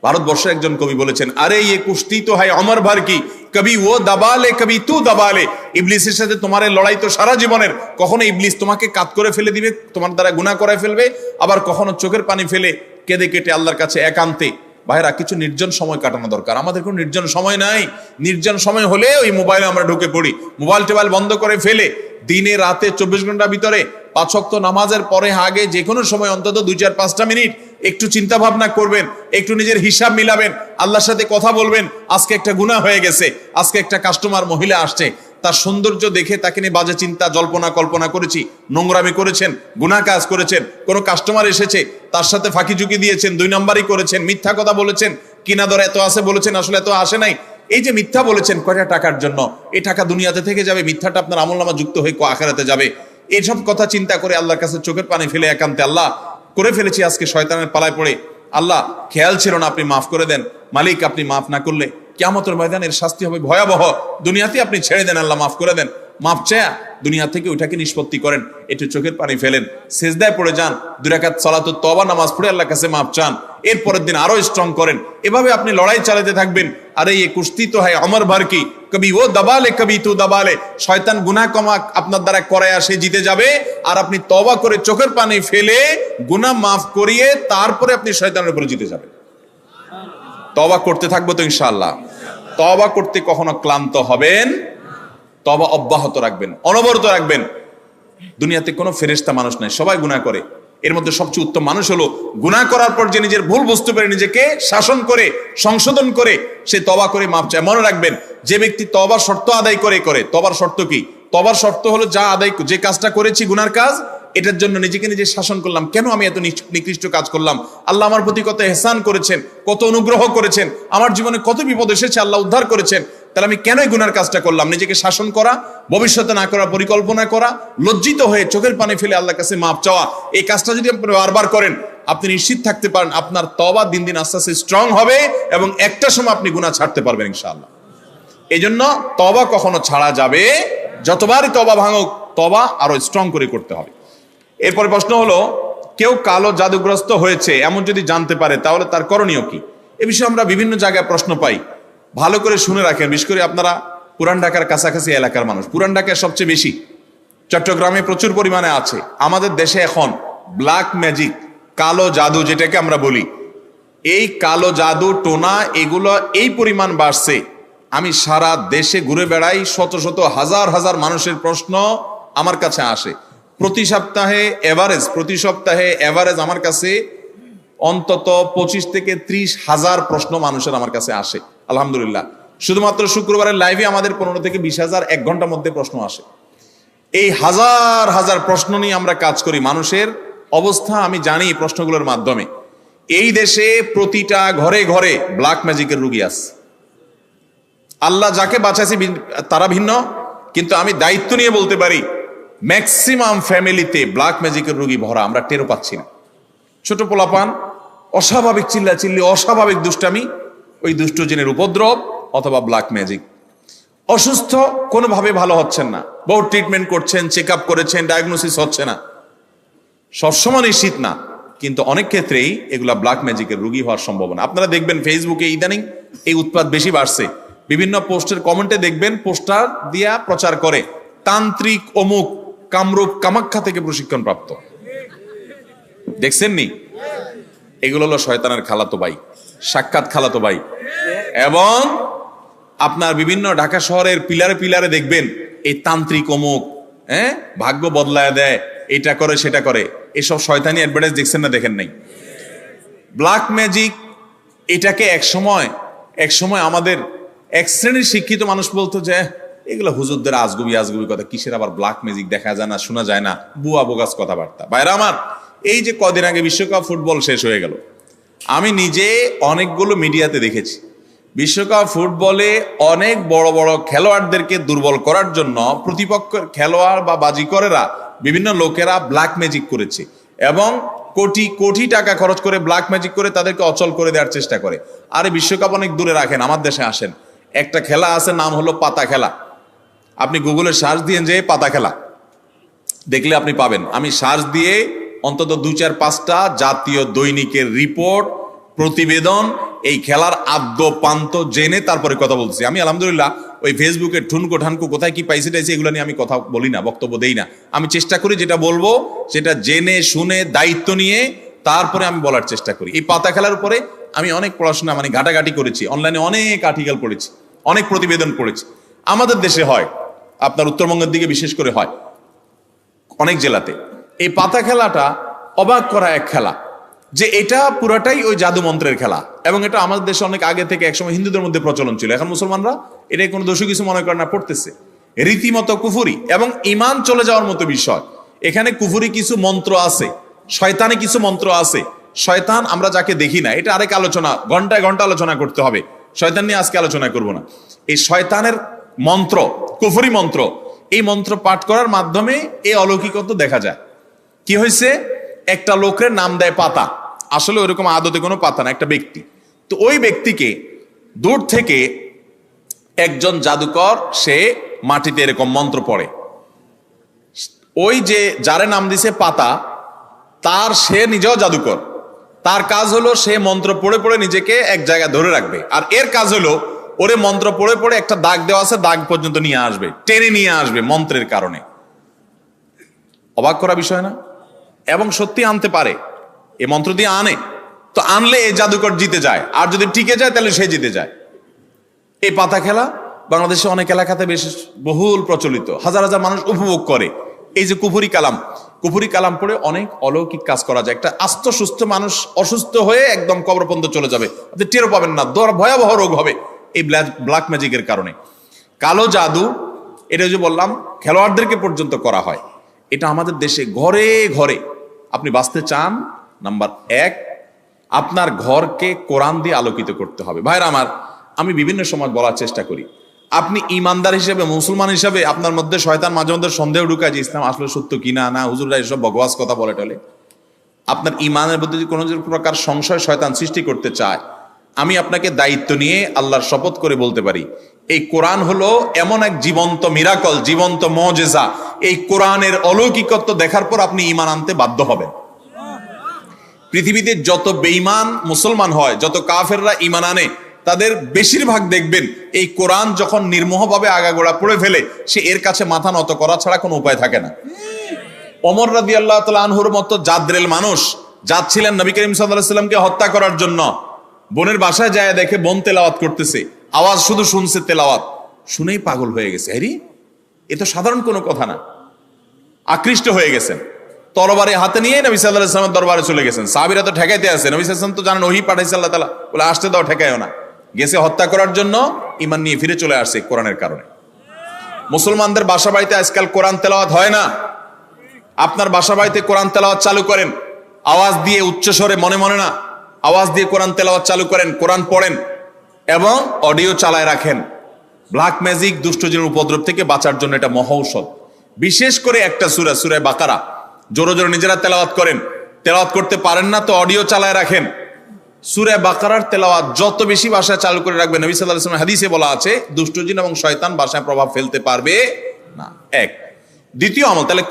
ভারতবর্ষের একজন কবি বলেছেন, আরে ইয়ে কুস্তি তো হয় অমর ভর কি, কবি ও দাবালে কবি তু দাবালে। ইবলিসের সাথে তোমার লড়াই তো সারা জীবনের। কখনো ইবলিস তোমাকে কাত করে ফেলে দিবে, তোমার দ্বারা গুনাহ করায় ফেলবে, আবার কখনো চোখের পানি ফেলে কেঁদে কেটে আল্লাহর কাছে একান্তে। ভাইরা, কিছু নির্জন সময় কাটানো দরকার। আমাদের কোনো নির্জন সময় নাই। নির্জন সময় হলে ওই মোবাইলে আমরা ঢুকে পড়ি, মোবাইল টোবাইল বন্ধ করে ফেলে দিনে রাতে 24 ঘন্টার ভিতরে 5 ওয়াক্ত নামাজের পরে আগে যে কোনো সময় অন্তত 2-4-5টা মিনিট একটু চিন্তা ভাবনা করবেন, একটু নিজের হিসাব মিলাবেন, আল্লাহর সাথে কথা বলবেন। আজকে একটা গুনাহ হয়ে গেছে, আজকে একটা কাস্টমার মহিলা আসছে, তার সৌন্দর্য দেখে তাকে নিয়ে বাজে চিন্তা জল্পনা কল্পনা করেছি, নোংরামি করেছেন, গুনাহ কাজ করেছেন। কোনো কাস্টমার এসেছে, তার সাথে ফাঁকি ঝুঁকি দিয়েছেন, 2 নাম্বারই করেছেন, মিথ্যা কথা বলেছেন, কিনা দর এত আছে বলেছেন, আসলে এত আসে নাই। এই যে মিথ্যা বলেছেন কয়টা টাকার জন্য, এই টাকা দুনিয়াতে থেকে যাবে, মিথ্যাটা আপনার আমলনামা যুক্ত হয়ে আখিরাতে যাবে। এইসব কথা চিন্তা করে আল্লাহর কাছে চোখের পানি ফেলে একান্তে, আল্লাহ করে ফেলেছি আজকে শয়তানের পালায় পড়ে, আল্লাহ খেয়াল ছিল না, আপনি মাফ করে দেন। মালিক, আপনি মাফ না করলে কিয়ামতের ময়দানের শাস্তি হবে ভয়াবহ। দুনিয়াতে আপনি ছেড়ে দেন, আল্লাহ মাফ করে দেন। মাফ চায়া দুনিয়া থেকে ওইটাকে নিষ্পত্তি করেন, একটু চোখের পানি ফেলেন, সেজদায় পড়ে যান, 2 রাকাত সালাতুত তওবা নামাজ পড়ে আল্লাহর কাছে মাফ চান, এরপরের দিন আরো স্ট্রং করেন। এভাবে আপনি লড়াই চালাতে থাকবেন। আরে এই কুস্তি তো হয় অমর ভর কি, কবি ও দাবালে কবি তু দাবালে। শয়তান গুনাহ কমা আপনার দ্বারা করায় সে জিতে যাবে, আর আপনি তওবা করে চোখের পানি ফেলে গুনাহ মাফ করিয়ে তারপরে আপনি শয়তানের উপরে জিতে যাবেন। তওবা করতে থাকবো তো ইনশাআল্লাহ। তওবা করতে কখনো ক্লান্ত হবেন, তওবা অব্যাহত রাখবেন, অনবরত রাখবেন। দুনিয়াতে কোনো ফেরেশতা মানুষ নাই, সবাই গুনাহ করে। এর মধ্যে সবচেয়ে উত্তম মানুষ হলো গুনাহ করার পর যে নিজের ভুল বুঝতে পারে, নিজেকে শাসন করে সংশোধন করে সে তওবা করে মাপ চায়। মনে রাখবেন, যে ব্যক্তি তওবার শর্ত আদায় করে, তওবার শর্ত কি? তওবার শর্ত হলো যে কাজটা করেছি গুনার কাজ, এটার জন্য নিজেকে নিজে শাসন করলাম, কেন আমি এত নিকৃষ্ট কাজ করলাম, আল্লাহ আমার প্রতি কত ইহসান করেছেন, কত অনুগ্রহ করেছেন, আমার জীবনে কত বিপদ এসেছে, আল্লাহ উদ্ধার করেছেন, তাহলে আমি কেন গুনার কাজটা করলাম? নিজেকে শাসন করা, ভবিষ্যতে না করার পরিকল্পনা করা, লজ্জিত হয়ে চোখের পানি ফেলে আল্লাহর কাছে মাপ চাওয়া। এই কাজটা যদি আপনি বারবার করেন, আপনি নিশ্চিত থাকতে পারেন আপনার তওবা দিন দিন আস্তে আস্তে স্ট্রং হবে এবং একটা সময় আপনি গুনাহ ছাড়তে পারবেন ইনশাআল্লাহ। এই জন্য তওবা কখনো ছাড়া যাবে, যতবারই তওবা ভাঙুক, তওবা আরো স্ট্রং করে করতে হবে। এরপরে প্রশ্ন হলো, কেউ কালো জাদুগ্রস্ত হয়েছে এমন যদি জানতে পারে তাহলে তার করণীয় কি? এ বিষয়ে আমরা বিভিন্ন জায়গায় প্রশ্ন পাই, ভালো করে শুনে রাখেন। বিশেষ করে আপনারা পুরান ঢাকার কাছাকাছি এলাকার মানুষ, পুরান ঢাকায় সবচেয়ে বেশি, চট্টগ্রামে প্রচুর পরিমাণে আছে। আমাদের দেশে এখন ব্ল্যাক ম্যাজিক, কালো জাদু যেটাকে আমরা বলি, এই কালো জাদু টোনা এগুলো এই পরিমাণ বাড়ছে। আমি সারা দেশে ঘুরে বেড়াই, শত শত হাজার হাজার মানুষের প্রশ্ন আমার কাছে আসে। প্রতি সপ্তাহে এভারেজ আমার কাছে অন্তত 25 থেকে 30 হাজার প্রশ্ন মানুষের আমার কাছে আসে। আলহামদুলিল্লাহ, শুধুমাত্র শুক্রবারের লাইভে আমাদের 15 থেকে 20 হাজার এক ঘন্টার মধ্যে প্রশ্ন আসে। এই হাজার হাজার প্রশ্ন নিয়ে আমরা কাজ করি। মানুষের অবস্থা আমি জানি প্রশ্নগুলোর মাধ্যমে। এই দেশে প্রতিটা ঘরে ঘরে ব্ল্যাক ম্যাজিকের রুগী আছে। আল্লাহ যাকে বাঁচাইছে তারা ভিন্ন, কিন্তু আমি দায়িত্ব নিয়ে বলতে পারি ম্যাক্সিমাম ফ্যামিলিতে ব্ল্যাক ম্যাজিকের রুগী ভরা, আমরা টেরও পাচ্ছি না। ছোট পোলাপান অস্বাভাবিক চিল্লাচিল্লি, অস্বাভাবিক দুষ্টামি, ওই দুষ্ট জিনের উপদ্রব অথবা ব্ল্যাক ম্যাজিক। অসুস্থ, কোনোভাবে ভালো হচ্ছেন না, বহু ট্রিটমেন্ট করছেন, চেক আপ করেছেন, ডায়াগনোসিস হচ্ছে না। সবসময় নিশ্চিত না, কিন্তু অনেক ক্ষেত্রেই এগুলা ব্ল্যাক ম্যাজিকের রুগী হওয়ার সম্ভাবনা। আপনারা দেখবেন ফেসবুকে ইদানিং এই উৎপাত বেশি বাড়ছে। বিভিন্ন পোস্টের কমেন্টে দেখবেন পোস্টার দিয়া প্রচার করে তান্ত্রিক অমুক কামরূপ কামাখ্যা থেকে প্রশিক্ষণ প্রাপ্ত। দেখছেন নি? এগুলো হলো শয়তানের খালাতো ভাই, সাক্ষাৎ খালাতো ভাই। এবং আপনার বিভিন্ন ঢাকা শহরের পিলারে পিলারে দেখবেন এই তান্ত্রিক অমুক, ভাগ্য বদলায় দেয়, এটা করে সেটা করে, এসব শয়তানি অ্যাডভার্টাইজ দেখছেন না? দেখেন নাই? ব্ল্যাক ম্যাজিক এটাকে এক সময় আমাদের এক শ্রেণীর শিক্ষিত মানুষ বলতো যে এগুলো হুজুরদের আজগুবি কথা, কিসের আবার ব্ল্যাক ম্যাজিক, দেখা যায় না, শোনা যায় না, বুয়া বোগাস কথাবার্তা। বাইরে আমার, এই যে কদিন আগে বিশ্বকাপ ফুটবল শেষ হয়ে গেল, আমি নিজে অনেকগুলো মিডিয়াতে দেখেছি বিশ্বকাপ ফুটবলে অনেক বড় বড় খেলোয়াড়দেরকে দুর্বল করার জন্য প্রতিপক্ষের খেলোয়াড় বা বাজিকরেরা, বিভিন্ন লোকেরা ব্ল্যাক ম্যাজিক করেছে এবং কোটি কোটি টাকা খরচ করে ব্ল্যাক ম্যাজিক করে তাদেরকে অচল করে দেওয়ার চেষ্টা করে। আরে বিশ্বকাপ অনেক দূরে রাখেন, আমার দেশে আসেন, একটা খেলা আছে, নাম হলো পাতা খেলা। আপনি গুগলে সার্চ দিয়ে যে পাতা খেলা দেখলে আপনি পাবেন। আমি সার্চ দিয়ে অন্তত 2-4-5টা জাতীয় দৈনিকের রিপোর্ট, প্রতিবেদন, এই খেলার আদ্য পান্ত জেনে তারপরে কথা বলছি। আমি আলহামদুলিল্লাহ ওই ফেসবুকে ঠুনকো ঠানকো কোথায় কি পাইছে টাইছে এগুলো নিয়ে আমি কথা বলি না, বক্তব্য দেই না। আমি চেষ্টা করি যেটা বলবো সেটা জেনে শুনে দায়িত্ব নিয়ে তারপরে আমি বলার চেষ্টা করি। এই পাতা খেলার উপরে আমি অনেক পড়াশোনা ঘাটাঘাটি করেছি, অনলাইনে অনেক আর্টিকেল পড়েছি, অনেক প্রতিবেদন পড়েছি। আমাদের দেশে হয়, আপনার উত্তরবঙ্গের দিকে বিশেষ করে হয় অনেক জেলাতে। এই পাতা খেলাটা অবাক করা এক খেলা, যে এটা পুরাটাই ওই জাদু মন্ত্রের খেলা। এবং এটা আমাদের দেশে অনেক আগে থেকে একসময় হিন্দুদের মধ্যে প্রচলন ছিল। এখন মুসলমানরা এটাই কোনো দোষী কিছু মনে করে না, পড়তেছে রীতিমতো কুফুরি এবং ইমান চলে যাওয়ার মতো বিষয়। এখানে কুফুরি কিছু মন্ত্র আছে, শয়তানি কিছু মন্ত্র আছে। শয়তান আমরা যাকে দেখি না, এটা আরেক আলোচনা, ঘন্টায় ঘন্টা আলোচনা করতে হবে, শয়তান নিয়ে আজকে আলোচনা করব না। এই শয়তানের মন্ত্র, কুফুরি মন্ত্র, এই মন্ত্র পাঠ করার মাধ্যমে এই অলৌকিকত্ব দেখা যায়। কি হয়েছে, একটা লোকের নাম দেয় পাতা, আসলে ওইরকম আদতে কোনো পাতা না, একটা ব্যক্তি। তো ওই ব্যক্তিকে দূর থেকে একজন জাদুকর সে মাটিতে এরকম মন্ত্র পড়ে, ওই যে যারে নাম দিছে পাতা তার, সে নিজেও জাদুকর, তার কাজ হলো সে মন্ত্র পড়ে পড়ে নিজেকে এক জায়গায় ধরে রাখবে। আর এর কাজ হলো ওরে মন্ত্র পড়ে পড়ে একটা দাগ দেওয়া আছে, দাগ পর্যন্ত নিয়ে আসবে, টেনে নিয়ে আসবে মন্ত্রের কারণে। অবাক করা বিষয় না? এবং সত্যি আনতে পারে, এ মন্ত্র দিয়ে আনে, তো আনলে এই জাদুকর জিতে যায়, আর যদি টিকে যায় তাহলে সে জিতে যায়। এই পাতা খেলা বাংলাদেশে অনেক এলাকাতে বেশ বহুল প্রচলিত, হাজার হাজার মানুষ উপভোগ করে। এই যে কুফুরি কালাম পড়ে অনেক অলৌকিক কাজ করা যায়। একটা আস্ত সুস্থ মানুষ অসুস্থ হয়ে একদম কবর পর্যন্ত চলে যাবে, আপনি টেরও পাবেন না, ভয়াবহ রোগ হবে এই ব্ল্যাক ম্যাজিকের কারণে। কালো জাদু, এটা যে বললাম খেলোয়াড়দেরকে পর্যন্ত করা হয়। এটা আমাদের দেশে ঘরে ঘরে। আপনি বাঁচতে চান, নাম্বার 1, আপনার ঘরকে কোরআন দিয়ে আলোকিত করতে হবে। ভাইরা আমার, আমি বিভিন্ন সময় বলার চেষ্টা করি, আপনি ইমানদার হিসেবে, মুসলমান হিসেবে আপনার মধ্যে শয়তান মাঝে মধ্যে সন্দেহ ঢুকায় যে ইসলাম আসলে সত্য কিনা, না হুজুররা এসব বকওয়াস কথা বলে টলে। আপনার ইমানের মধ্যে যদি কোনো প্রকার সংশয় শয়তান সৃষ্টি করতে চায়, আমি আপনাকে দায়িত্ব নিয়ে আল্লাহর শপথ করে বলতে পারি, এই কোরআন হলো এমন এক জীবন্ত মিরাকল, জীবন্ত মুজিজা। এই কোরআনের অলৌকিকত্ব দেখার পর আপনি ঈমান আনতে বাধ্য হবেন। পৃথিবীতে যত বেঈমান মুসলমান হয়, যত কাফেররা ঈমান আনে, তাদের বেশিরভাগ দেখবেন এই কোরআন যখন নির্মোহভাবে আগাগোড়া পড়ে ফেলে, সে এর কাছে মাথা নত করা ছাড়া কোনো উপায় থাকে না। ওমর রাদিয়াল্লাহু তাআলা আনহুর মতো জাদ্রেল মানুষ যাচ্ছিলেন নবী করিম সাল্লাল্লাহু আলাইহি ওয়াসাল্লামকে হত্যা করার জন্য, বোনের বাসায় যায় দেখে বোন তেলাওয়াত করতেছে, আওয়াজ শুধু শুনছে, তেলাওয়াত শুনেই পাগল হয়ে গেছে। আরে এ তো সাধারণ কোনো কথা না, আকৃষ্ট হয়ে গেছেন। তরবারি হাতে নিয়ে নবী সাল্লাল্লাহু আলাইহি ওয়াসাল্লামের দরবারে চলে গেছেন। সাহাবীরা তো ঠেকাইতে আছে, নবী সাল্লাল্লাহু আলাইহি ওয়াসাল্লাম তো জানেন ওহী পাঠাইছে আল্লাহ তাআলা, বলে আসতে দাও, ঠেকায়ও না। গেছে হত্যা করার জন্য, ঈমান নিয়ে ফিরে চলে আসছে কোরআনের কারণে। মুসলমানদের বাসা বাড়িতে আজকাল কোরআন তেলাওয়াত হয় না। আপনার বাসা বাড়িতে কোরআন তেলাওয়াত চালু করেন, আওয়াজ দিয়ে, উচ্চস্বরে, মনে মনে না, আওয়াজ দিয়ে কোরআন তেলাওয়াত চালু করেন, কোরআন পড়েন এবং অডিও চালায় রাখেন। ব্ল্যাক ম্যাজিক, দুষ্টজিনের উপদ্রব থেকে বাঁচার জন্য এটা মহা ঔষধ। বিশেষ করে একটা সূরা, সূরা বাকারা জোরে জোরে নিজেরা তেলাওয়াত করেন। তেলাওয়াত করতে পারেন না তো অডিও চালায় রাখেন। সূরা বাকারার তেলাওয়াত যত বেশি ভাষায় চালু করে রাখবেন, নবী সাল্লাল্লাহু আলাইহি ওয়াসাল্লাম হাদিসে বলা আছে দুষ্টজিন এবং শয়তান ভাষায় প্রভাব ফেলতে পারবে না। এক। দ্বিতীয় আমল, তাহলে